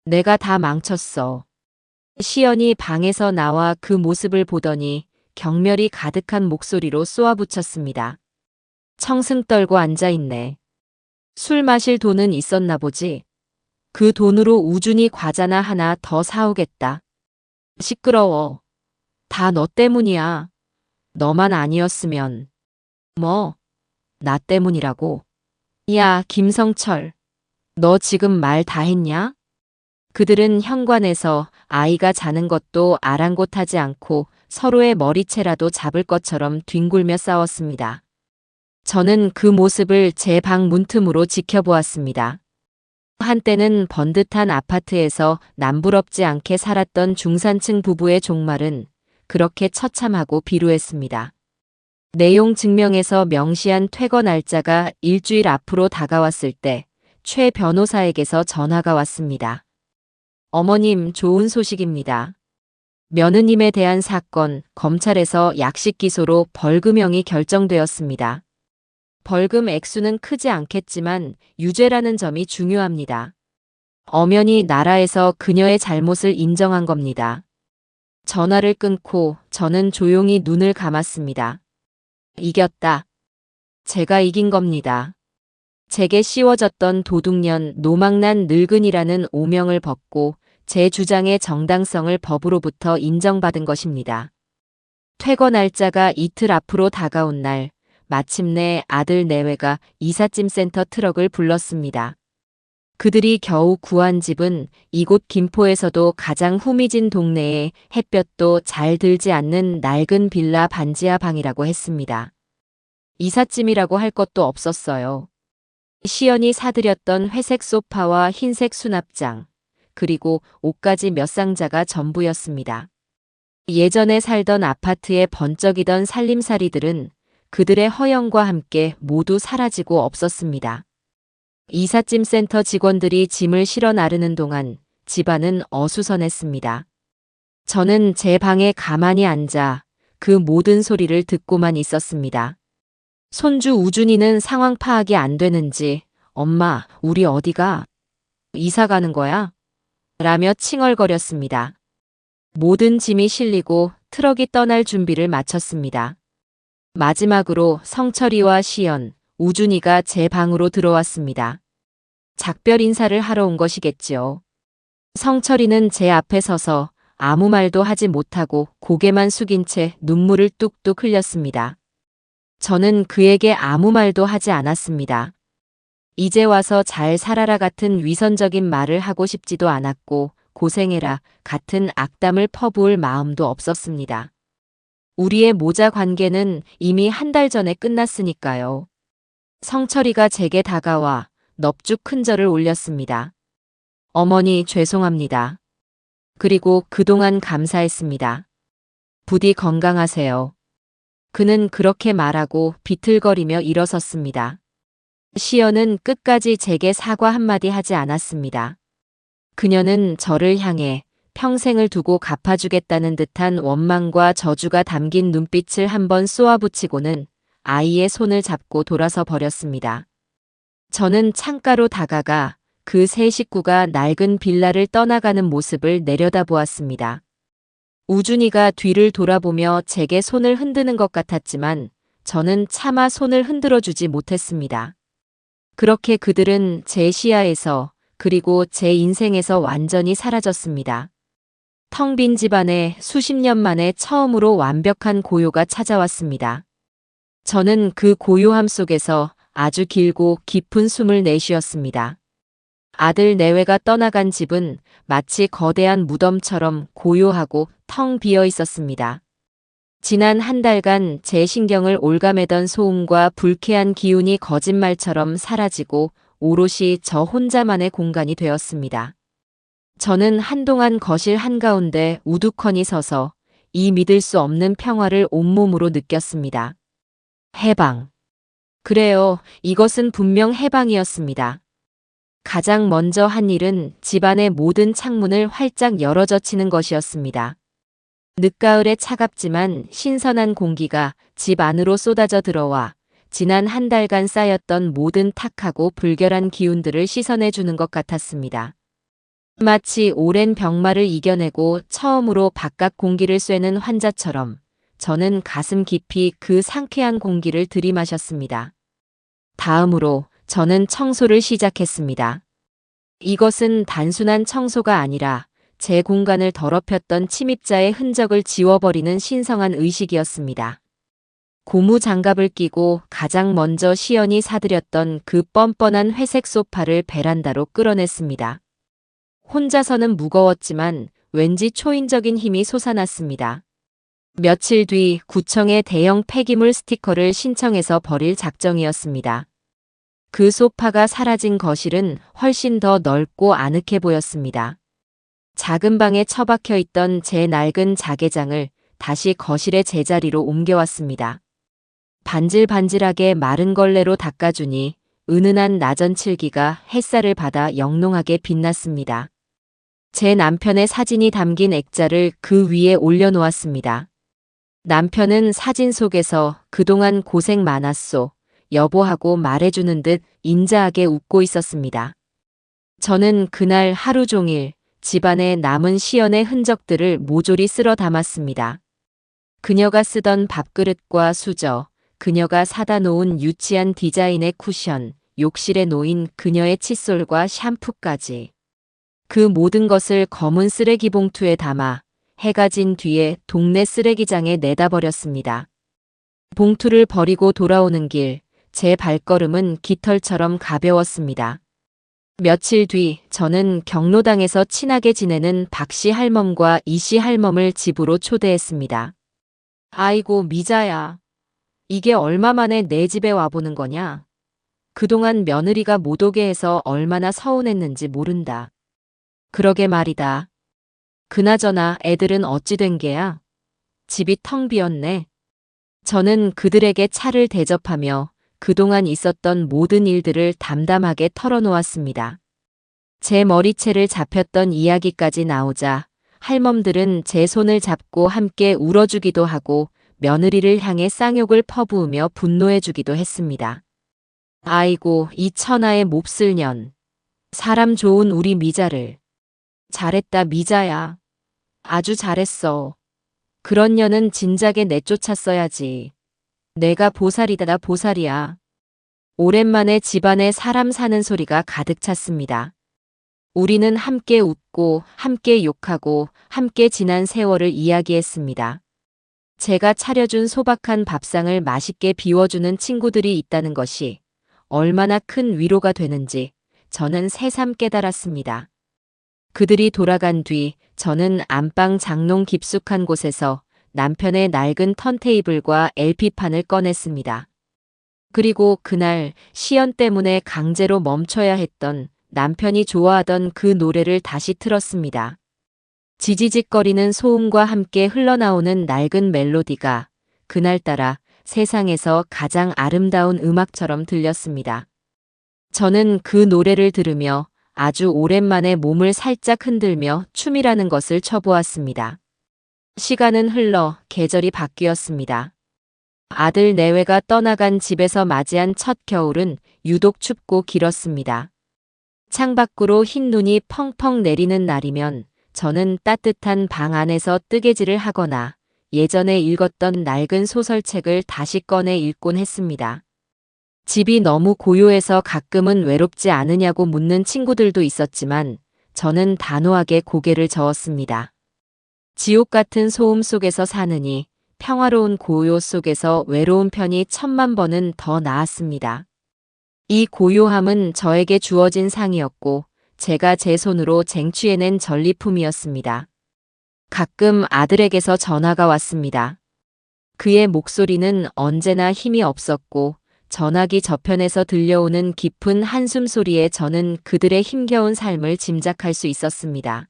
내가 다 망쳤어. 시연이 방에서 나와 그 모습을 보더니 경멸이 가득한 목소리로 쏘아붙였습니다. 청승 떨고 앉아있네. 술 마실 돈은 있었나 보지. 그 돈으로 우준이 과자나 하나 더 사오겠다. 시끄러워. 다 너 때문이야. 너만 아니었으면. 뭐? 나 때문이라고. 야, 김성철. 너 지금 말 다 했냐? 그들은 현관에서 아이가 자는 것도 아랑곳하지 않고 서로의 머리채라도 잡을 것처럼 뒹굴며 싸웠습니다. 저는 그 모습을 제 방 문틈으로 지켜보았습니다. 한때는 번듯한 아파트에서 남부럽지 않게 살았던 중산층 부부의 종말은 그렇게 처참하고 비루했습니다. 내용 증명에서 명시한 퇴거 날짜가 일주일 앞으로 다가왔을 때 최 변호사에게서 전화가 왔습니다. 어머님, 좋은 소식입니다. 며느님에 대한 사건, 검찰에서 약식 기소로 벌금형이 결정되었습니다. 벌금 액수는 크지 않겠지만 유죄라는 점이 중요합니다. 엄연히 나라에서 그녀의 잘못을 인정한 겁니다. 전화를 끊고 저는 조용히 눈을 감았습니다. 이겼다. 제가 이긴 겁니다. 제게 씌워졌던 도둑년, 노망난 늙은이라는 오명을 벗고 제 주장의 정당성을 법으로부터 인정받은 것입니다. 퇴거 날짜가 이틀 앞으로 다가온 날, 마침내 아들 내외가 이삿짐센터 트럭을 불렀습니다. 그들이 겨우 구한 집은 이곳 김포에서도 가장 후미진 동네에 햇볕도 잘 들지 않는 낡은 빌라 반지하 방이라고 했습니다. 이삿짐이라고 할 것도 없었어요. 시연이 사들였던 회색 소파와 흰색 수납장, 그리고 옷가지 몇 상자가 전부였습니다. 예전에 살던 아파트에 번쩍이던 살림살이들은 그들의 허영과 함께 모두 사라지고 없었습니다. 이삿짐센터 직원들이 짐을 실어 나르는 동안 집안은 어수선했습니다. 저는 제 방에 가만히 앉아 그 모든 소리를 듣고만 있었습니다. 손주 우준이는 상황 파악이 안 되는지 엄마, 우리 어디가? 이사 가는 거야? 라며 칭얼거렸습니다. 모든 짐이 실리고 트럭이 떠날 준비를 마쳤습니다. 마지막으로 성철이와 시연, 우준이가 제 방으로 들어왔습니다. 작별 인사를 하러 온 것이겠지요. 성철이는 제 앞에 서서 아무 말도 하지 못하고 고개만 숙인 채 눈물을 뚝뚝 흘렸습니다. 저는 그에게 아무 말도 하지 않았습니다. 이제 와서 잘 살아라 같은 위선적인 말을 하고 싶지도 않았고 고생해라 같은 악담을 퍼부을 마음도 없었습니다. 우리의 모자 관계는 이미 한 달 전에 끝났으니까요. 성철이가 제게 다가와 넙죽 큰 절을 올렸습니다. 어머니 죄송합니다. 그리고 그동안 감사했습니다. 부디 건강하세요. 그는 그렇게 말하고 비틀거리며 일어섰습니다. 시연은 끝까지 제게 사과 한마디 하지 않았습니다. 그녀는 저를 향해 평생을 두고 갚아주겠다는 듯한 원망과 저주가 담긴 눈빛을 한번 쏘아붙이고는 아이의 손을 잡고 돌아서 버렸습니다. 저는 창가로 다가가 그 세 식구가 낡은 빌라를 떠나가는 모습을 내려다보았습니다. 우준이가 뒤를 돌아보며 제게 손을 흔드는 것 같았지만 저는 차마 손을 흔들어주지 못했습니다. 그렇게 그들은 제 시야에서 그리고 제 인생에서 완전히 사라졌습니다. 텅 빈 집안에 수십 년 만에 처음으로 완벽한 고요가 찾아왔습니다. 저는 그 고요함 속에서 아주 길고 깊은 숨을 내쉬었습니다. 아들 내외가 떠나간 집은 마치 거대한 무덤처럼 고요하고 텅 비어 있었습니다. 지난 한 달간 제 신경을 올가매던 소음과 불쾌한 기운이 거짓말처럼 사라지고 오롯이 저 혼자만의 공간이 되었습니다. 저는 한동안 거실 한가운데 우두커니 서서 이 믿을 수 없는 평화를 온몸으로 느꼈습니다. 해방. 그래요, 이것은 분명 해방이었습니다. 가장 먼저 한 일은 집안의 모든 창문을 활짝 열어젖히는 것이었습니다. 늦가을에 차갑지만 신선한 공기가 집 안으로 쏟아져 들어와 지난 한 달간 쌓였던 모든 탁하고 불결한 기운들을 씻어내주는 것 같았습니다. 마치 오랜 병마를 이겨내고 처음으로 바깥 공기를 쐬는 환자처럼 저는 가슴 깊이 그 상쾌한 공기를 들이마셨습니다. 다음으로 저는 청소를 시작했습니다. 이것은 단순한 청소가 아니라 제 공간을 더럽혔던 침입자의 흔적을 지워버리는 신성한 의식이었습니다. 고무 장갑을 끼고 가장 먼저 시연이 사들였던 그 뻔뻔한 회색 소파를 베란다로 끌어냈습니다. 혼자서는 무거웠지만 왠지 초인적인 힘이 솟아났습니다. 며칠 뒤 구청에 대형 폐기물 스티커를 신청해서 버릴 작정이었습니다. 그 소파가 사라진 거실은 훨씬 더 넓고 아늑해 보였습니다. 작은 방에 처박혀 있던 제 낡은 자개장을 다시 거실의 제자리로 옮겨왔습니다. 반질반질하게 마른 걸레로 닦아주니 은은한 나전 칠기가 햇살을 받아 영롱하게 빛났습니다. 제 남편의 사진이 담긴 액자를 그 위에 올려놓았습니다. 남편은 사진 속에서 그동안 고생 많았소, 여보하고 말해주는 듯 인자하게 웃고 있었습니다. 저는 그날 하루 종일 집안에 남은 시연의 흔적들을 모조리 쓸어 담았습니다. 그녀가 쓰던 밥그릇과 수저, 그녀가 사다 놓은 유치한 디자인의 쿠션, 욕실에 놓인 그녀의 칫솔과 샴푸까지. 그 모든 것을 검은 쓰레기 봉투에 담아 해가 진 뒤에 동네 쓰레기장에 내다 버렸습니다. 봉투를 버리고 돌아오는 길, 제 발걸음은 깃털처럼 가벼웠습니다. 며칠 뒤 저는 경로당에서 친하게 지내는 박씨 할멈과 이씨 할멈을 집으로 초대했습니다. 아이고 미자야. 이게 얼마 만에 내 집에 와보는 거냐? 그동안 며느리가 못 오게 해서 얼마나 서운했는지 모른다. 그러게 말이다. 그나저나 애들은 어찌 된 게야? 집이 텅 비었네. 저는 그들에게 차를 대접하며 그동안 있었던 모든 일들을 담담하게 털어놓았습니다. 제 머리채를 잡혔던 이야기까지 나오자 할멈들은 제 손을 잡고 함께 울어주기도 하고 며느리를 향해 쌍욕을 퍼부으며 분노해주기도 했습니다. 아이고 이 천하의 몹쓸 년. 사람 좋은 우리 미자를. 잘했다 미자야. 아주 잘했어. 그런 년은 진작에 내쫓았어야지. 내가 보살이다 나 보살이야. 오랜만에 집안에 사람 사는 소리가 가득 찼습니다. 우리는 함께 웃고 함께 욕하고 함께 지난 세월을 이야기했습니다. 제가 차려준 소박한 밥상을 맛있게 비워주는 친구들이 있다는 것이 얼마나 큰 위로가 되는지 저는 새삼 깨달았습니다. 그들이 돌아간 뒤 저는 안방 장롱 깊숙한 곳에서 남편의 낡은 턴테이블과 LP판을 꺼냈습니다. 그리고 그날 시연 때문에 강제로 멈춰야 했던 남편이 좋아하던 그 노래를 다시 틀었습니다. 지지직거리는 소음과 함께 흘러나오는 낡은 멜로디가 그날따라 세상에서 가장 아름다운 음악처럼 들렸습니다. 저는 그 노래를 들으며 아주 오랜만에 몸을 살짝 흔들며 춤이라는 것을 춰보았습니다. 시간은 흘러 계절이 바뀌었습니다. 아들 내외가 떠나간 집에서 맞이한 첫 겨울은 유독 춥고 길었습니다. 창밖으로 흰 눈이 펑펑 내리는 날이면 저는 따뜻한 방 안에서 뜨개질을 하거나 예전에 읽었던 낡은 소설책을 다시 꺼내 읽곤 했습니다. 집이 너무 고요해서 가끔은 외롭지 않으냐고 묻는 친구들도 있었지만 저는 단호하게 고개를 저었습니다. 지옥 같은 소음 속에서 사느니 평화로운 고요 속에서 외로운 편이 천만 번은 더 나았습니다. 이 고요함은 저에게 주어진 상이었고 제가 제 손으로 쟁취해낸 전리품이었습니다. 가끔 아들에게서 전화가 왔습니다. 그의 목소리는 언제나 힘이 없었고 전화기 저편에서 들려오는 깊은 한숨 소리에 저는 그들의 힘겨운 삶을 짐작할 수 있었습니다.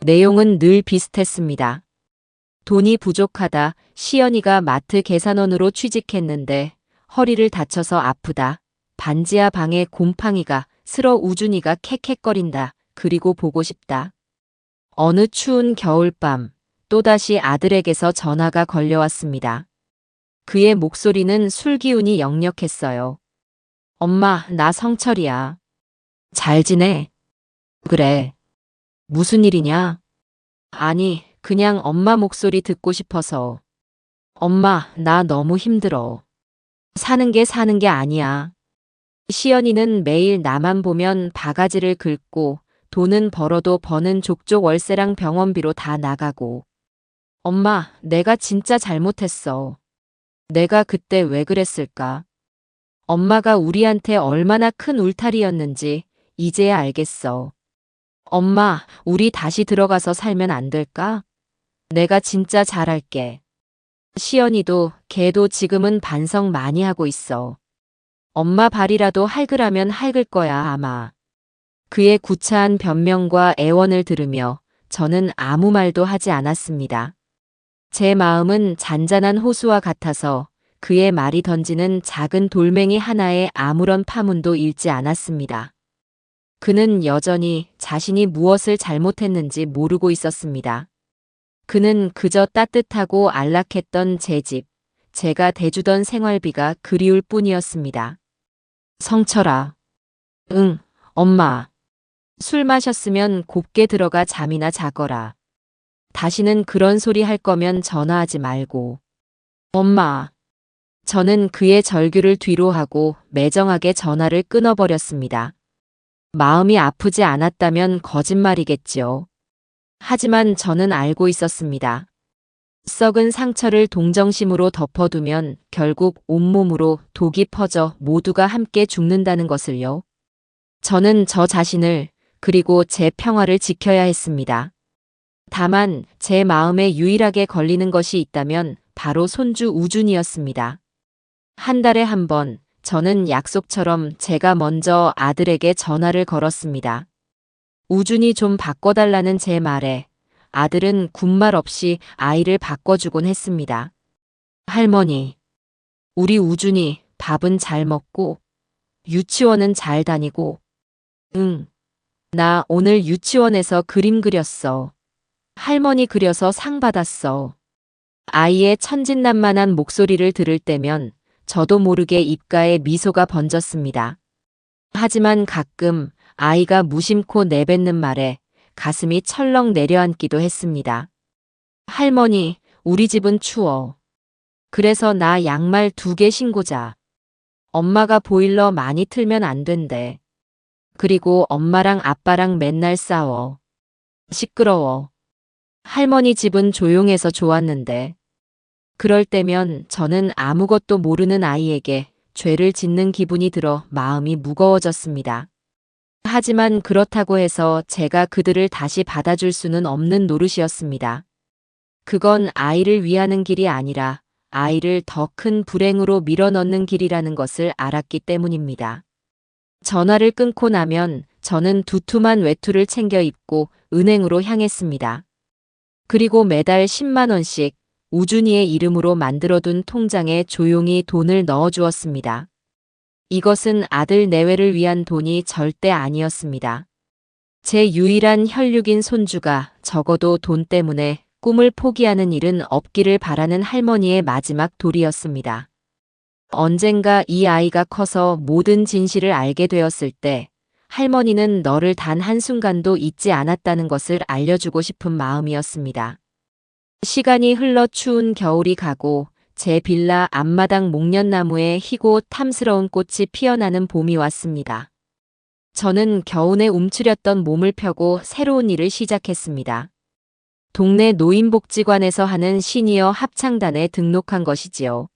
내용은 늘 비슷했습니다. 돈이 부족하다. 시연이가 마트 계산원으로 취직했는데 허리를 다쳐서 아프다. 반지하 방에 곰팡이가 슬어 우준이가 캑캑거린다. 그리고 보고 싶다. 어느 추운 겨울밤 또다시 아들에게서 전화가 걸려왔습니다. 그의 목소리는 술기운이 역력했어요. 엄마, 나 성철이야. 잘 지내? 그래. 무슨 일이냐? 아니, 그냥 엄마 목소리 듣고 싶어서. 엄마, 나 너무 힘들어. 사는 게 아니야. 시연이는 매일 나만 보면 바가지를 긁고 돈은 벌어도 버는 족족 월세랑 병원비로 다 나가고. 엄마, 내가 진짜 잘못했어. 내가 그때 왜 그랬을까? 엄마가 우리한테 얼마나 큰 울타리였는지 이제야 알겠어. 엄마, 우리 다시 들어가서 살면 안 될까? 내가 진짜 잘할게. 시연이도 걔도 지금은 반성 많이 하고 있어. 엄마 발이라도 할그라면 할글 거야 아마. 그의 구차한 변명과 애원을 들으며 저는 아무 말도 하지 않았습니다. 제 마음은 잔잔한 호수와 같아서 그의 말이 던지는 작은 돌멩이 하나에 아무런 파문도 일지 않았습니다. 그는 여전히 자신이 무엇을 잘못했는지 모르고 있었습니다. 그는 그저 따뜻하고 안락했던 제 집, 제가 대주던 생활비가 그리울 뿐이었습니다. 성철아. 응, 엄마. 술 마셨으면 곱게 들어가 잠이나 자거라. 다시는 그런 소리 할 거면 전화하지 말고. 엄마. 저는 그의 절규를 뒤로하고 매정하게 전화를 끊어버렸습니다. 마음이 아프지 않았다면 거짓말이겠지요. 하지만 저는 알고 있었습니다. 썩은 상처를 동정심으로 덮어두면 결국 온몸으로 독이 퍼져 모두가 함께 죽는다는 것을요. 저는 저 자신을 그리고 제 평화를 지켜야 했습니다. 다만 제 마음에 유일하게 걸리는 것이 있다면 바로 손주 우준이었습니다. 한 달에 한 번 저는 약속처럼 제가 먼저 아들에게 전화를 걸었습니다. 우준이 좀 바꿔달라는 제 말에 아들은 군말 없이 아이를 바꿔주곤 했습니다. 할머니, 우리 우준이 밥은 잘 먹고 유치원은 잘 다니고. 응, 나 오늘 유치원에서 그림 그렸어. 할머니 그려서 상 받았어. 아이의 천진난만한 목소리를 들을 때면 저도 모르게 입가에 미소가 번졌습니다. 하지만 가끔 아이가 무심코 내뱉는 말에 가슴이 철렁 내려앉기도 했습니다. 할머니, 우리 집은 추워. 그래서 나 양말 2개 신고 자. 엄마가 보일러 많이 틀면 안 된대. 그리고 엄마랑 아빠랑 맨날 싸워. 시끄러워. 할머니 집은 조용해서 좋았는데. 그럴 때면 저는 아무것도 모르는 아이에게 죄를 짓는 기분이 들어 마음이 무거워졌습니다. 하지만 그렇다고 해서 제가 그들을 다시 받아줄 수는 없는 노릇이었습니다. 그건 아이를 위하는 길이 아니라 아이를 더 큰 불행으로 밀어넣는 길이라는 것을 알았기 때문입니다. 전화를 끊고 나면 저는 두툼한 외투를 챙겨 입고 은행으로 향했습니다. 그리고 매달 10만 원씩 우준이의 이름으로 만들어둔 통장에 조용히 돈을 넣어주었습니다. 이것은 아들 내외를 위한 돈이 절대 아니었습니다. 제 유일한 혈육인 손주가 적어도 돈 때문에 꿈을 포기하는 일은 없기를 바라는 할머니의 마지막 도리였습니다. 언젠가 이 아이가 커서 모든 진실을 알게 되었을 때 할머니는 너를 단 한순간도 잊지 않았다는 것을 알려주고 싶은 마음이었습니다. 시간이 흘러 추운 겨울이 가고 제 빌라 앞마당 목련나무에 희고 탐스러운 꽃이 피어나는 봄이 왔습니다. 저는 겨우내 움츠렸던 몸을 펴고 새로운 일을 시작했습니다. 동네 노인복지관에서 하는 시니어 합창단에 등록한 것이지요.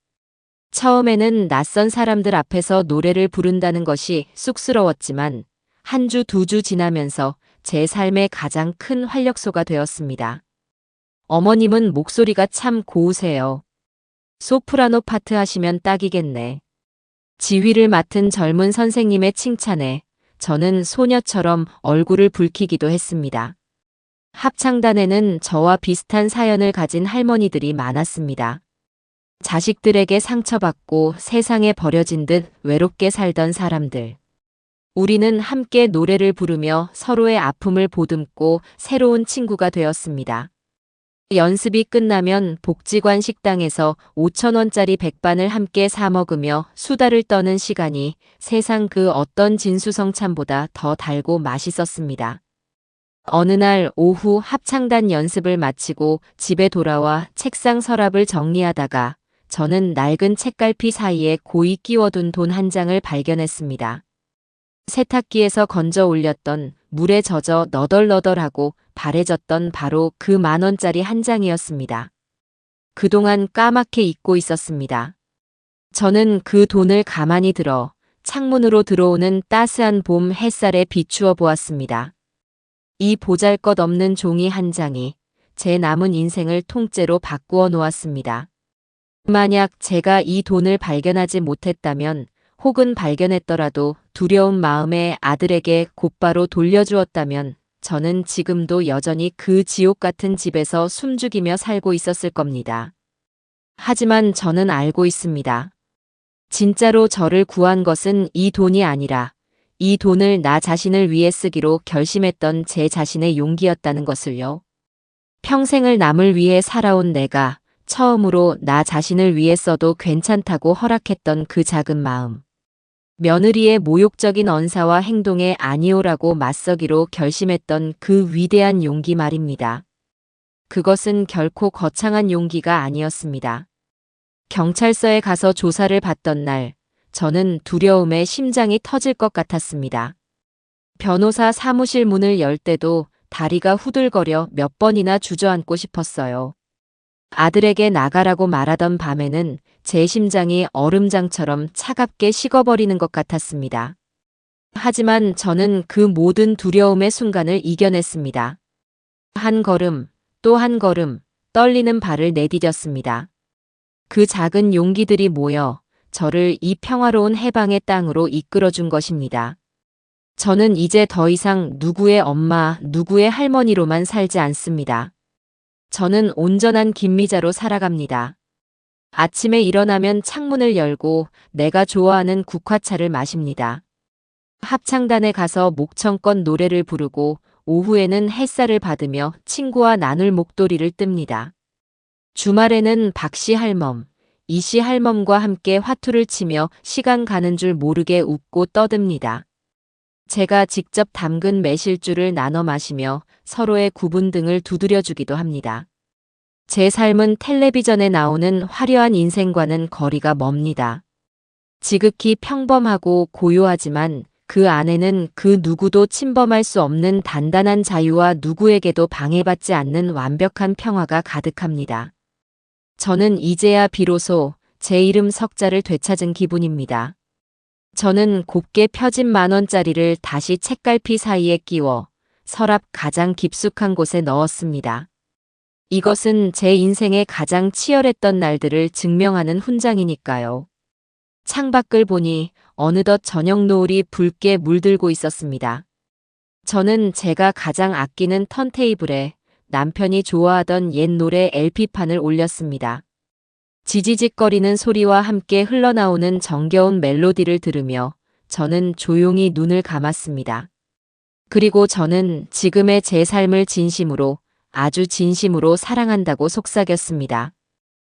처음에는 낯선 사람들 앞에서 노래를 부른다는 것이 쑥스러웠지만 한 주 두 주 지나면서 제 삶의 가장 큰 활력소가 되었습니다. 어머님은 목소리가 참 고우세요. 소프라노 파트 하시면 딱이겠네. 지휘를 맡은 젊은 선생님의 칭찬에 저는 소녀처럼 얼굴을 붉히기도 했습니다. 합창단에는 저와 비슷한 사연을 가진 할머니들이 많았습니다. 자식들에게 상처받고 세상에 버려진 듯 외롭게 살던 사람들. 우리는 함께 노래를 부르며 서로의 아픔을 보듬고 새로운 친구가 되었습니다. 연습이 끝나면 복지관 식당에서 5,000원짜리 백반을 함께 사 먹으며 수다를 떠는 시간이 세상 그 어떤 진수성찬보다 더 달고 맛있었습니다. 어느 날 오후 합창단 연습을 마치고 집에 돌아와 책상 서랍을 정리하다가 저는 낡은 책갈피 사이에 고이 끼워둔 돈 한 장을 발견했습니다. 세탁기에서 건져 올렸던 물에 젖어 너덜너덜하고 바래졌던 바로 그 10,000원짜리 한 장이었습니다. 그동안 까맣게 잊고 있었습니다. 저는 그 돈을 가만히 들어 창문으로 들어오는 따스한 봄 햇살에 비추어 보았습니다. 이 보잘것없는 종이 한 장이 제 남은 인생을 통째로 바꾸어 놓았습니다. 만약 제가 이 돈을 발견하지 못했다면 혹은 발견했더라도 두려운 마음에 아들에게 곧바로 돌려주었다면 저는 지금도 여전히 그 지옥 같은 집에서 숨죽이며 살고 있었을 겁니다. 하지만 저는 알고 있습니다. 진짜로 저를 구한 것은 이 돈이 아니라 이 돈을 나 자신을 위해 쓰기로 결심했던 제 자신의 용기였다는 것을요. 평생을 남을 위해 살아온 내가 처음으로 나 자신을 위해 써도 괜찮다고 허락했던 그 작은 마음. 며느리의 모욕적인 언사와 행동에 아니오라고 맞서기로 결심했던 그 위대한 용기 말입니다. 그것은 결코 거창한 용기가 아니었습니다. 경찰서에 가서 조사를 받던 날, 저는 두려움에 심장이 터질 것 같았습니다. 변호사 사무실 문을 열 때도 다리가 후들거려 몇 번이나 주저앉고 싶었어요. 아들에게 나가라고 말하던 밤에는 제 심장이 얼음장처럼 차갑게 식어버리는 것 같았습니다. 하지만 저는 그 모든 두려움의 순간을 이겨냈습니다. 한 걸음, 또 한 걸음, 떨리는 발을 내디뎠습니다. 그 작은 용기들이 모여 저를 이 평화로운 해방의 땅으로 이끌어준 것입니다. 저는 이제 더 이상 누구의 엄마, 누구의 할머니로만 살지 않습니다. 저는 온전한 김미자로 살아갑니다. 아침에 일어나면 창문을 열고 내가 좋아하는 국화차를 마십니다. 합창단에 가서 목청껏 노래를 부르고 오후에는 햇살을 받으며 친구와 나눌 목도리를 뜹니다. 주말에는 박씨 할멈, 이씨 할멈과 함께 화투를 치며 시간 가는 줄 모르게 웃고 떠듭니다. 제가 직접 담근 매실주를 나눠 마시며 서로의 구분 등을 두드려주기도 합니다. 제 삶은 텔레비전에 나오는 화려한 인생과는 거리가 멉니다. 지극히 평범하고 고요하지만 그 안에는 그 누구도 침범할 수 없는 단단한 자유와 누구에게도 방해받지 않는 완벽한 평화가 가득합니다. 저는 이제야 비로소 제 이름 석자를 되찾은 기분입니다. 저는 곱게 펴진 10,000원짜리를 다시 책갈피 사이에 끼워 서랍 가장 깊숙한 곳에 넣었습니다. 이것은 제 인생의 가장 치열했던 날들을 증명하는 훈장이니까요. 창밖을 보니 어느덧 저녁 노을이 붉게 물들고 있었습니다. 저는 제가 가장 아끼는 턴테이블에 남편이 좋아하던 옛 노래 LP판을 올렸습니다. 지지직거리는 소리와 함께 흘러나오는 정겨운 멜로디를 들으며 저는 조용히 눈을 감았습니다. 그리고 저는 지금의 제 삶을 진심으로, 아주 진심으로 사랑한다고 속삭였습니다.